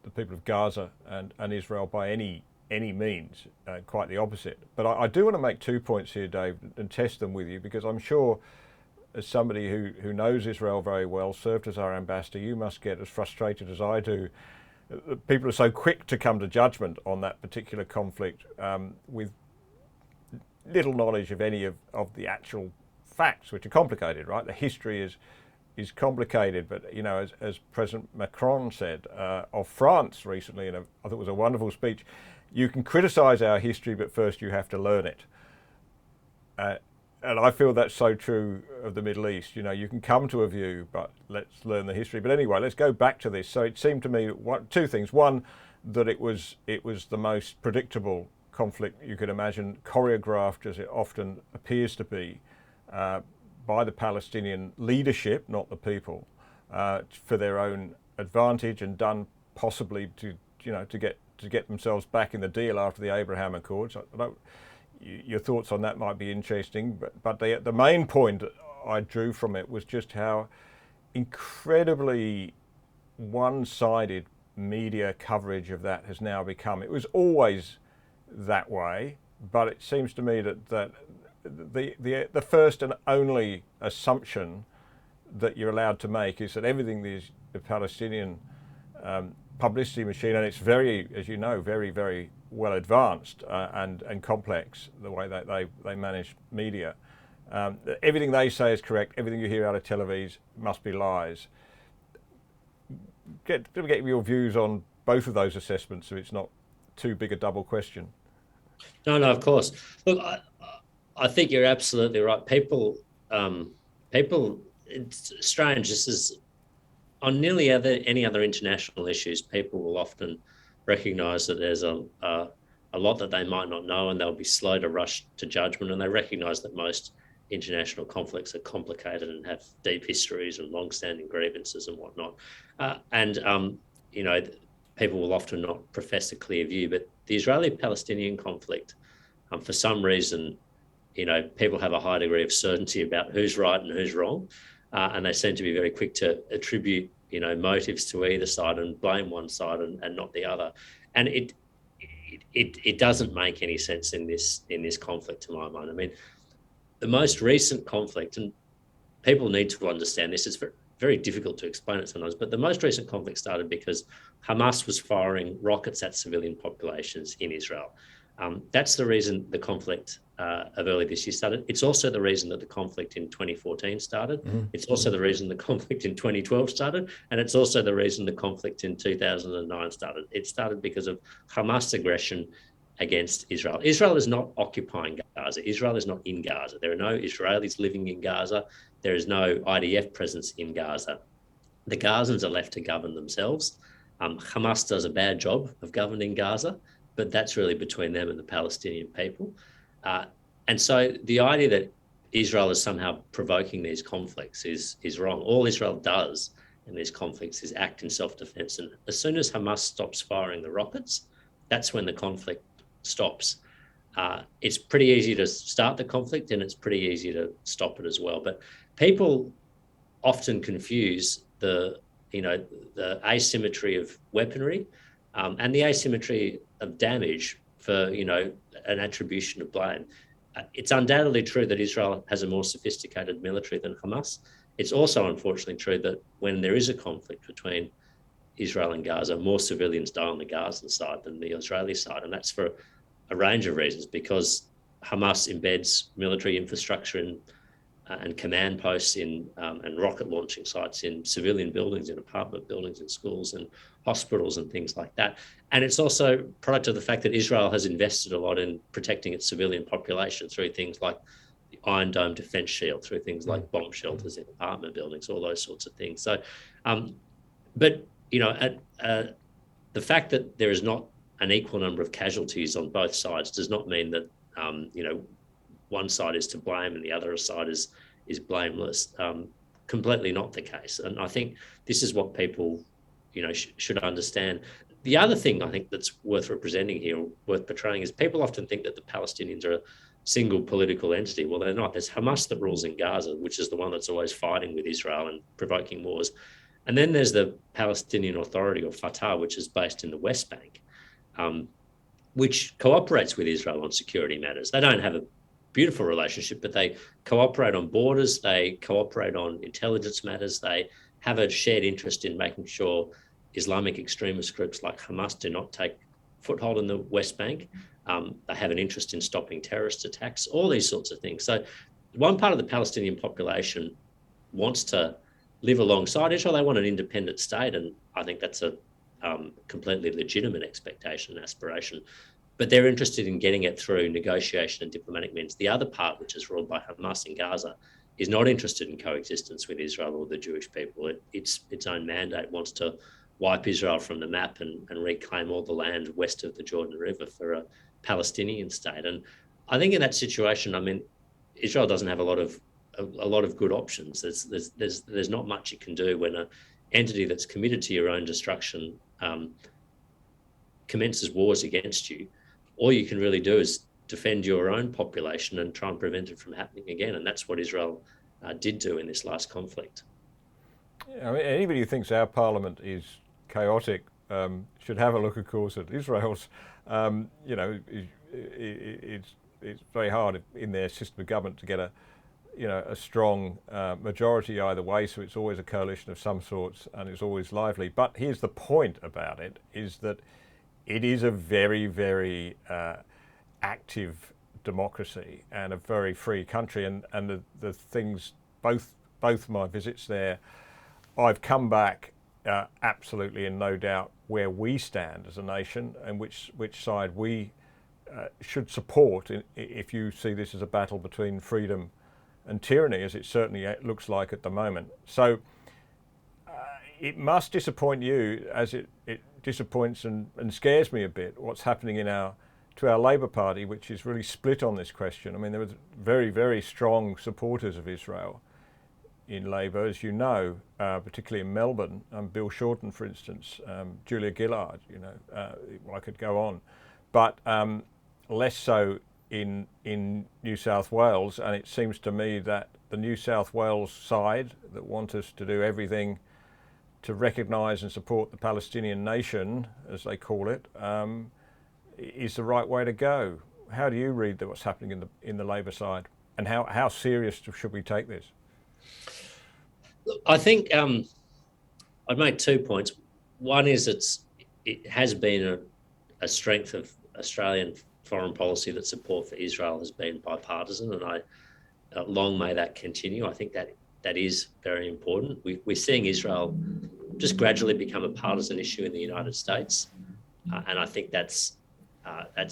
the people of Gaza and Israel by any means, quite the opposite. But I do want to make 2 points here, Dave, and test them with you, because I'm sure, as somebody who knows Israel very well, served as our ambassador, you must get as frustrated as I do. People are so quick to come to judgment on that particular conflict with little knowledge of any of the actual facts, which are complicated, right? The history is complicated, but as President Macron said of France recently, and I thought it was a wonderful speech, you can criticize our history, but first you have to learn it. And I feel that's so true of the Middle East. You can come to a view, but let's learn the history. But anyway, let's go back to this. So it seemed to me two things. One, that it was the most predictable conflict you could imagine, choreographed as it often appears to be by the Palestinian leadership, not the people, for their own advantage, and done possibly to get themselves back in the deal after the Abraham Accords. Your thoughts on that might be interesting, but the main point I drew from it was just how incredibly one-sided media coverage of that has now become. It was always that way, but it seems to me that the first and only assumption that you're allowed to make is that everything the Palestinian publicity machine, and it's very, as you know, very, very well advanced and complex, the way that they manage media. Everything they say is correct. Everything you hear out of Tel Aviv must be lies. Get your views on both of those assessments, so it's not too big a double question. No, of course. Look, I think you're absolutely right. People, it's strange. This is on nearly any other international issues. People will often recognise that there's a lot that they might not know, and they'll be slow to rush to judgment. And they recognise that most international conflicts are complicated and have deep histories and long-standing grievances and whatnot. People will often not profess a clear view. But the Israeli-Palestinian conflict, for some reason, people have a high degree of certainty about who's right and who's wrong. And they seem to be very quick to attribute motives to either side and blame one side and not the other. And it doesn't make any sense in this conflict, to my mind. I mean, the most recent conflict, and people need to understand this, it's very, very difficult to explain it sometimes, but the most recent conflict started because Hamas was firing rockets at civilian populations in Israel. That's the reason the conflict of early this year started. It's also the reason that the conflict in 2014 started. Mm-hmm. It's also the reason the conflict in 2012 started. And it's also the reason the conflict in 2009 started. It started because of Hamas aggression against Israel. Israel is not occupying Gaza. Israel is not in Gaza. There are no Israelis living in Gaza. There is no IDF presence in Gaza. The Gazans are left to govern themselves. Hamas does a bad job of governing Gaza, but that's really between them and the Palestinian people. And so the idea that Israel is somehow provoking these conflicts is wrong. All Israel does in these conflicts is act in self-defense. And as soon as Hamas stops firing the rockets, that's when the conflict stops. It's pretty easy to start the conflict and it's pretty easy to stop it as well. But people often confuse the asymmetry of weaponry and the asymmetry of damage for, an attribution of blame. It's undoubtedly true that Israel has a more sophisticated military than Hamas. It's also unfortunately true that when there is a conflict between Israel and Gaza, more civilians die on the Gazan side than the Israeli side. And that's for a range of reasons, because Hamas embeds military infrastructure and command posts and rocket launching sites in civilian buildings, in apartment buildings, in schools and hospitals and things like that. And it's also a product of the fact that Israel has invested a lot in protecting its civilian population through things like the Iron Dome defense shield, through things like bomb shelters in apartment buildings, all those sorts of things. So, the fact that there is not an equal number of casualties on both sides does not mean that, one side is to blame and the other side is blameless. Completely not the case. And I think this is what people, should understand. The other thing I think that's worth representing here, worth portraying, is people often think that the Palestinians are a single political entity. Well, they're not. There's Hamas that rules in Gaza, which is the one that's always fighting with Israel and provoking wars. And then there's the Palestinian Authority, or Fatah, which is based in the West Bank, which cooperates with Israel on security matters. They don't have a beautiful relationship, but they cooperate on borders, they cooperate on intelligence matters, they have a shared interest in making sure Islamic extremist groups like Hamas do not take foothold in the West Bank. They have an interest in stopping terrorist attacks, all these sorts of things. So one part of the Palestinian population wants to live alongside Israel. They want an independent state, and I think that's a completely legitimate expectation and aspiration. But they're interested in getting it through negotiation and diplomatic means. The other part, which is ruled by Hamas in Gaza, is not interested in coexistence with Israel or the Jewish people. Its own mandate wants to wipe Israel from the map and reclaim all the land west of the Jordan River for a Palestinian state. And I think in that situation, Israel doesn't have a lot of good options. There's not much it can do when an entity that's committed to your own destruction commences wars against you. All you can really do is defend your own population and try and prevent it from happening again. And that's what Israel did do in this last conflict. Yeah, anybody who thinks our parliament is chaotic should have a look, of course, at Israel's. It's very hard in their system of government to get a strong majority either way. So it's always a coalition of some sorts, and it's always lively. But here's the point about it: is that it is a very, very active democracy and a very free country. And the things, both my visits there, I've come back absolutely in no doubt where we stand as a nation and which side we should support if you see this as a battle between freedom and tyranny, as it certainly looks like at the moment. So it must disappoint you, as it disappoints and scares me a bit, what's happening to our Labour Party, which is really split on this question. There were very, very strong supporters of Israel in Labour, as you know, particularly in Melbourne. Bill Shorten, for instance, Julia Gillard, I could go on. But less so in New South Wales, and it seems to me that the New South Wales side that want us to do everything to recognise and support the Palestinian nation, as they call it, is the right way to go. How do you read what's happening in the Labor side, and how serious should we take this? I think I'd make 2 points. One is it has been a strength of Australian foreign policy that support for Israel has been bipartisan, and long may that continue. I think that is very important. We're seeing Israel just gradually become a partisan issue in the United States, and I think that's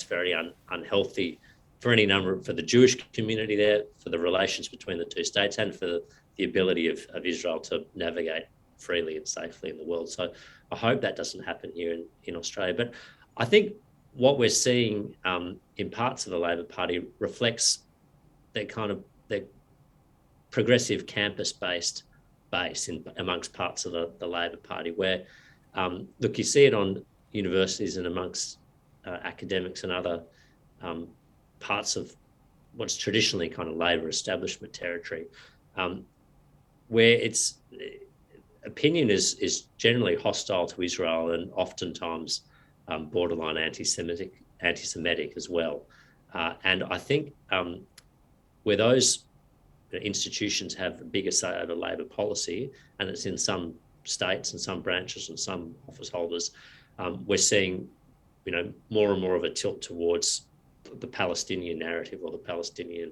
very unhealthy for for the Jewish community there, for the relations between the two states, and for the ability of Israel to navigate freely and safely in the world. So I hope that doesn't happen here in Australia. But I think what we're seeing in parts of the Labor Party reflects their progressive campus-based base amongst parts of the Labor Party, where, look, you see it on universities and amongst academics and other parts of what's traditionally kind of Labor establishment territory, where its opinion is generally hostile to Israel and oftentimes borderline anti-Semitic as well. And I think where those institutions have a bigger say over Labor policy, and it's in some states and some branches and some office holders, we're seeing, more and more of a tilt towards the Palestinian narrative or the Palestinian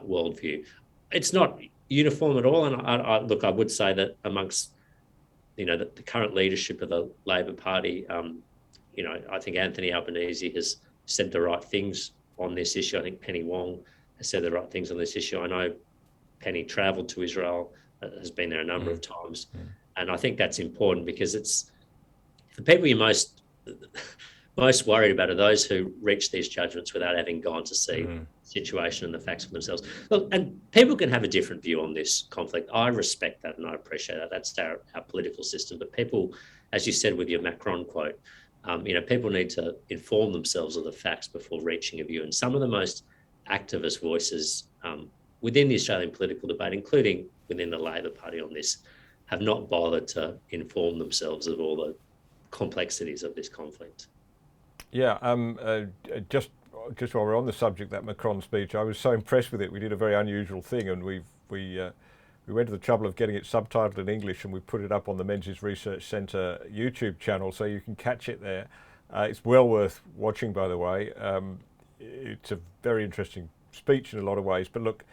worldview. It's not uniform at all, and I would say that amongst the current leadership of the Labor Party, I think Anthony Albanese has said the right things on this issue. I think Penny Wong has said the right things on this issue. I know Penny travelled to Israel, has been there a number of times, and I think that's important because it's the people you're most worried about are those who reach these judgments without having gone to see the situation and the facts for themselves. Look, and people can have a different view on this conflict. I respect that and I appreciate that. That's our political system. But people, as you said with your Macron quote, people need to inform themselves of the facts before reaching a view. And some of the most activist voices within the Australian political debate, including within the Labor Party on this, have not bothered to inform themselves of all the complexities of this conflict. Yeah, just while we're on the subject, that Macron speech, I was so impressed with it. We did a very unusual thing, and we went to the trouble of getting it subtitled in English, and we put it up on the Menzies Research Centre YouTube channel, so you can catch it there. It's well worth watching, by the way. It's a very interesting speech in a lot of ways. But look,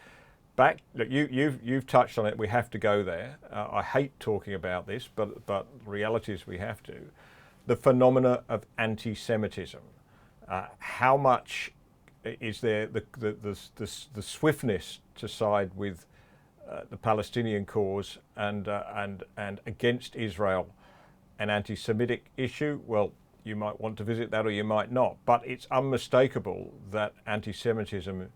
you've touched on it. We have to go there. I hate talking about this, but the reality is we have to. The phenomena of anti-Semitism. How much is there the swiftness to side with the Palestinian cause and against Israel, an anti-Semitic issue? Well, you might want to visit that or you might not, but it's unmistakable that anti-Semitism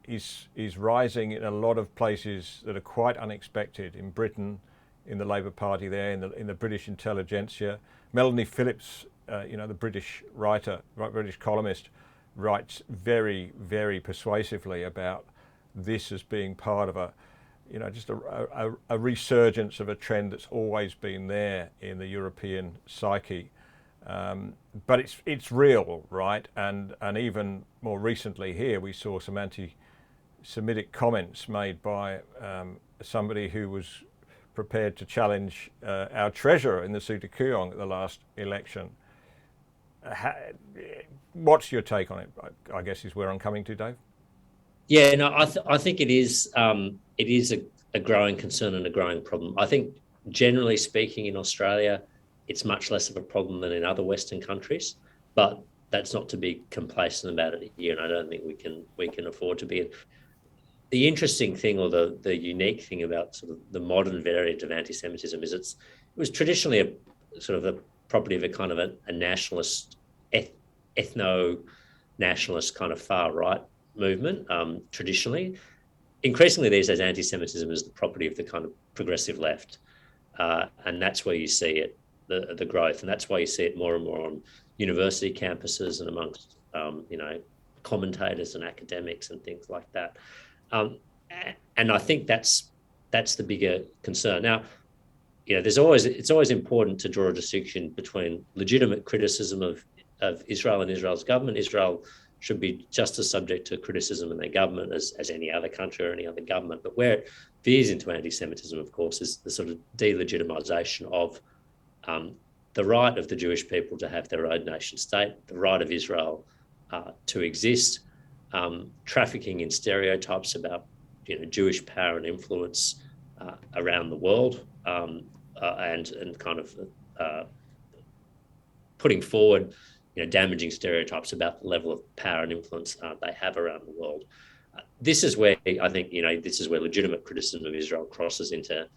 is rising in a lot of places that are quite unexpected. In Britain, in the Labour Party there, in the British intelligentsia. Melanie Phillips, the British writer, British columnist, writes very, very persuasively about this as being part of a resurgence of a trend that's always been there in the European psyche. But it's real, right? And even more recently here, we saw some anti-Semitic comments made by somebody who was prepared to challenge our treasurer in the Suit of Kuyong at the last election. What's your take on it? I guess is where I'm coming to, Dave. Yeah, no, I think it is a growing concern and a growing problem. I think generally speaking in Australia, it's much less of a problem than in other Western countries, but that's not to be complacent about it here, and I don't think we can afford to be. The interesting thing, or the unique thing about sort of the modern variant of anti-Semitism is it was traditionally a sort of a property of a kind of a nationalist, ethno-nationalist kind of far right movement. Traditionally, increasingly these days, anti-Semitism is the property of the kind of progressive left, and that's where you see it, the growth, and that's why you see it more and more on university campuses and amongst commentators and academics and things like that. And I think that's the bigger concern. Now, it's always important to draw a distinction between legitimate criticism of Israel and Israel's government. Israel should be just as subject to criticism in their government as any other country or any other government. But where it veers into anti-Semitism, of course, is the sort of delegitimization of the right of the Jewish people to have their own nation state, the right of Israel to exist, trafficking in stereotypes about Jewish power and influence around the world, and kind of putting forward damaging stereotypes about the level of power and influence they have around the world. This is where I think this is where legitimate criticism of Israel crosses into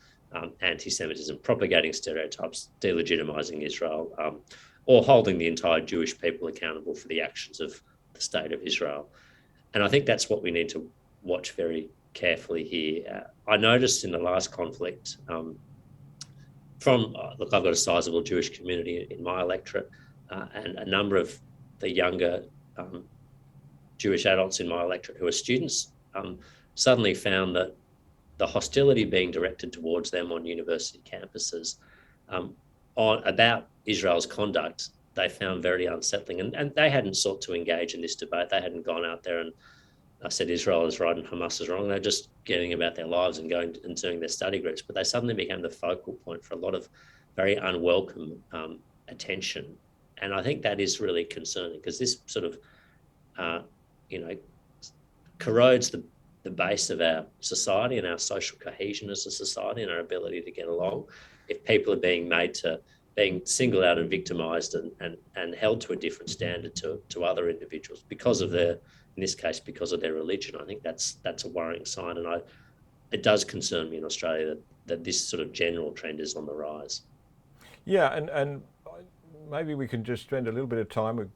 anti-Semitism, propagating stereotypes, delegitimizing Israel, or holding the entire Jewish people accountable for the actions of the state of Israel. And I think that's what we need to watch very carefully here. I noticed in the last conflict, I've got a sizable Jewish community in my electorate, and a number of the younger Jewish adults in my electorate who are students suddenly found that the hostility being directed towards them on university campuses about Israel's conduct, they found very unsettling. And they hadn't sought to engage in this debate. They hadn't gone out there and said Israel is right and Hamas is wrong. They're just getting about their lives and going and doing their study groups. But they suddenly became the focal point for a lot of very unwelcome attention. And I think that is really concerning, because this sort of, corrodes the base of our society and our social cohesion as a society and our ability to get along. If people are being singled out and victimized and held to a different standard to other individuals because of in this case, because of their religion, I think that's a worrying sign. And it does concern me in Australia that this sort of general trend is on the rise. Yeah, and maybe we can just spend a little bit of time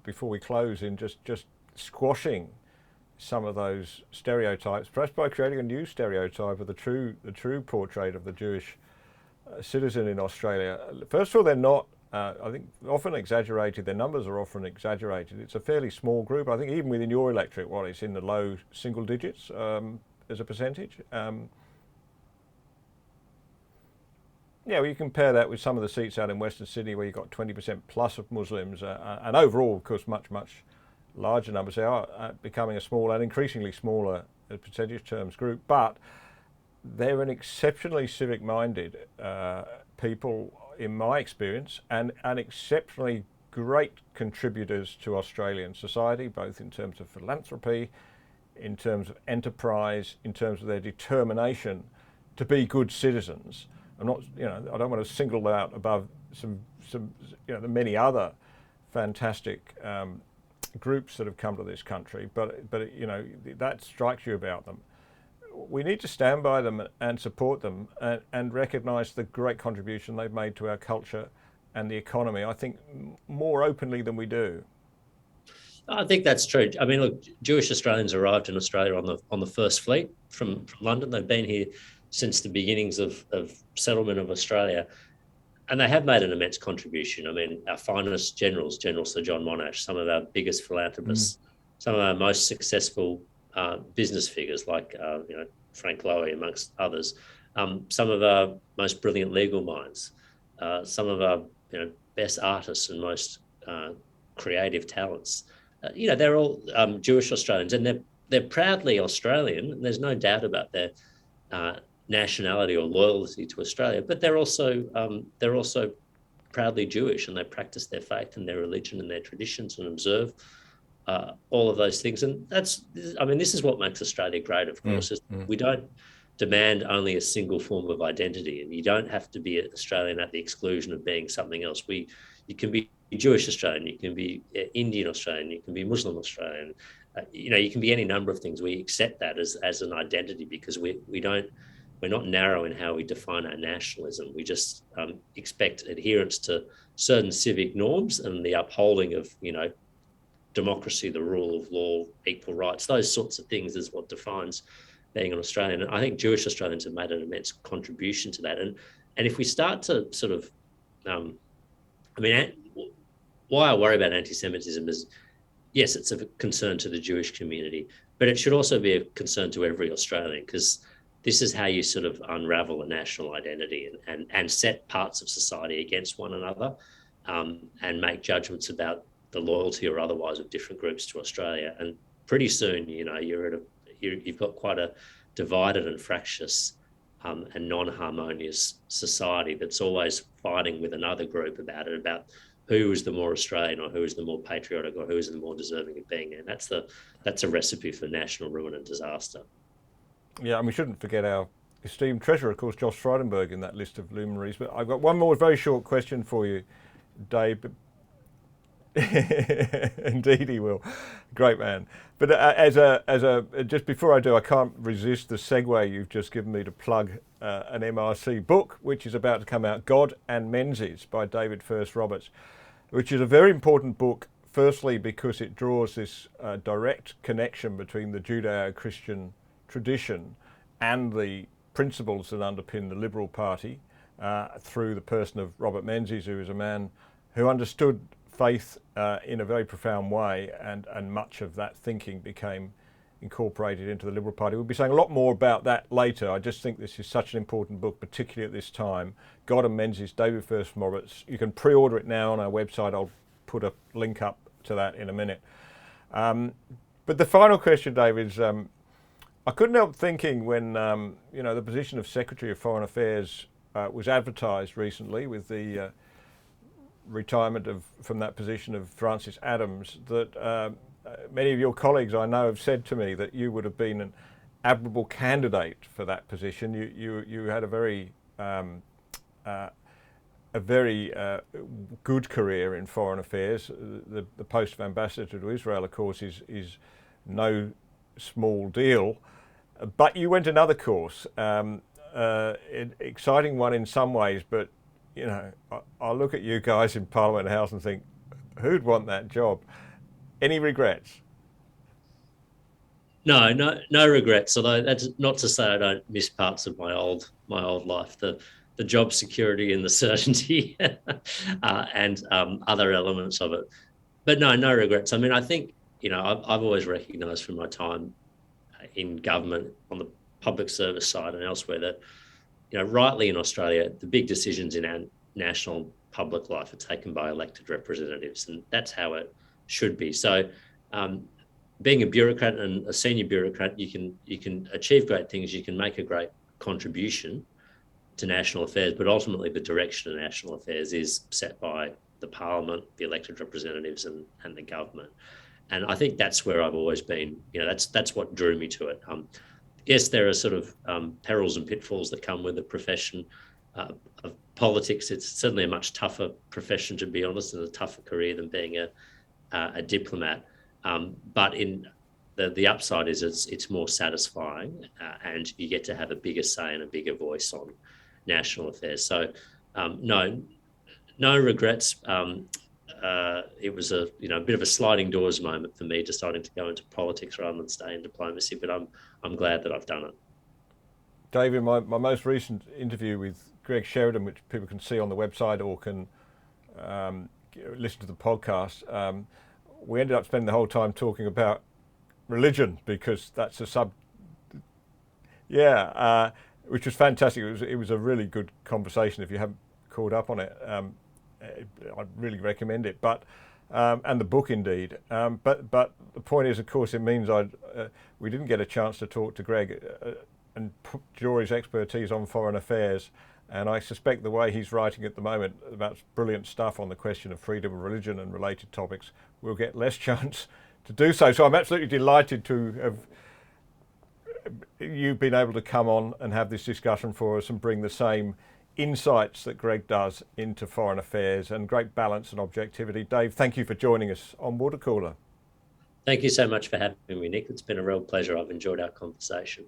before we close in just squashing some of those stereotypes, perhaps by creating a new stereotype of the true portrait of the Jewish citizen in Australia. First of all, they're not, I think, often exaggerated. Their numbers are often exaggerated. It's a fairly small group. I think even within your electorate, it's in the low single digits as a percentage. You compare that with some of the seats out in Western Sydney where you've got 20% plus of Muslims, and overall, of course, much larger numbers. They are becoming a smaller and increasingly smaller percentage terms group, but they're an exceptionally civic-minded people, in my experience, and exceptionally great contributors to Australian society, both in terms of philanthropy, in terms of enterprise, in terms of their determination to be good citizens. I'm not, I don't want to single them out above some the many other fantastic groups that have come to this country, but that strikes you about them. We need to stand by them and support them and recognise the great contribution they've made to our culture and the economy, I think, more openly than we do. I think that's true. I mean, look, Jewish Australians arrived in Australia on the first fleet from London. They've been here since the beginnings of settlement of Australia. And they have made an immense contribution. I mean, our finest generals, General Sir John Monash, some of our biggest philanthropists, some of our most successful business figures like Frank Lowy, amongst others, some of our most brilliant legal minds, some of our best artists and most creative talents. They're all Jewish Australians, and they're proudly Australian. And there's no doubt about their nationality or loyalty to Australia, but they're also proudly Jewish, and they practice their faith and their religion and their traditions and observe all of those things. And this is what makes Australia great, of course. We don't demand only a single form of identity, and you don't have to be Australian at the exclusion of being something else. You can be Jewish Australian, you can be Indian Australian, you can be Muslim Australian, you can be any number of things. We accept that as an identity, because we're not narrow in how we define our nationalism. We just expect adherence to certain civic norms and the upholding of, democracy, the rule of law, equal rights. Those sorts of things is what defines being an Australian. And I think Jewish Australians have made an immense contribution to that. And if we start to sort of, why I worry about anti-Semitism is, yes, it's of concern to the Jewish community, but it should also be a concern to every Australian, because this is how you sort of unravel a national identity and set parts of society against one another, and make judgments about the loyalty or otherwise of different groups to Australia. And pretty soon, you've got quite a divided and fractious and non-harmonious society that's always fighting with another group about who is the more Australian, or who is the more patriotic, or who is the more deserving of being. And that's a recipe for national ruin and disaster. Yeah, and we shouldn't forget our esteemed treasurer, of course, Josh Frydenberg, in that list of luminaries. But I've got one more very short question for you, Dave. Indeed, he will. Great man. But just before I do, I can't resist the segue you've just given me to plug an MRC book, which is about to come out, God and Menzies by David First Roberts, which is a very important book. Firstly, because it draws this direct connection between the Judeo-Christian tradition and the principles that underpin the Liberal Party through the person of Robert Menzies, who is a man who understood faith in a very profound way, and much of that thinking became incorporated into the Liberal Party. We'll be saying a lot more about that later. I just think this is such an important book, particularly at this time. God and Menzies, David First Roberts. You can pre-order it now on our website. I'll put a link up to that in a minute. But the final question, Dave, is I couldn't help thinking when the position of Secretary of Foreign Affairs was advertised recently with the retirement from that position of Francis Adams, that many of your colleagues I know have said to me that you would have been an admirable candidate for that position. You had a very good career in foreign affairs. The post of ambassador to Israel, of course, is no small deal. But you went another course, exciting one in some ways, but I look at you guys in Parliament House and think, who'd want that job? Any regrets? No regrets. Although that's not to say I don't miss parts of my old life, the job security and the certainty, and other elements of it. But no regrets. I mean, I think I've always recognised from my time in government on the public service side and elsewhere that rightly in Australia, the big decisions in our national public life are taken by elected representatives, and that's how it should be. So, being a bureaucrat and a senior bureaucrat, you can achieve great things, you can make a great contribution to national affairs, but ultimately the direction of national affairs is set by the Parliament, the elected representatives, and the government. And I think that's where I've always been. That's what drew me to it. Yes, there are sort of perils and pitfalls that come with the profession of politics. It's certainly a much tougher profession, to be honest, and a tougher career than being a diplomat. But in the upside is it's more satisfying, and you get to have a bigger say and a bigger voice on national affairs. So no regrets. It was a bit of a sliding doors moment for me, deciding to go into politics rather than stay in diplomacy. But I'm glad that I've done it. David, my most recent interview with Greg Sheridan, which people can see on the website or can listen to the podcast, we ended up spending the whole time talking about religion, because that's a which was fantastic. It was a really good conversation. If you haven't caught up on it, I'd really recommend it. But and the book indeed. But the point is, of course, it means we didn't get a chance to talk to Greg and draw his expertise on foreign affairs. And I suspect the way he's writing at the moment about brilliant stuff on the question of freedom of religion and related topics, we'll get less chance to do so. So I'm absolutely delighted to have you've been able to come on and have this discussion for us and bring the same insights that Greg does into foreign affairs, and great balance and objectivity. Dave, thank you for joining us on Watercooler. Thank you so much for having me, Nick. It's been a real pleasure. I've enjoyed our conversation.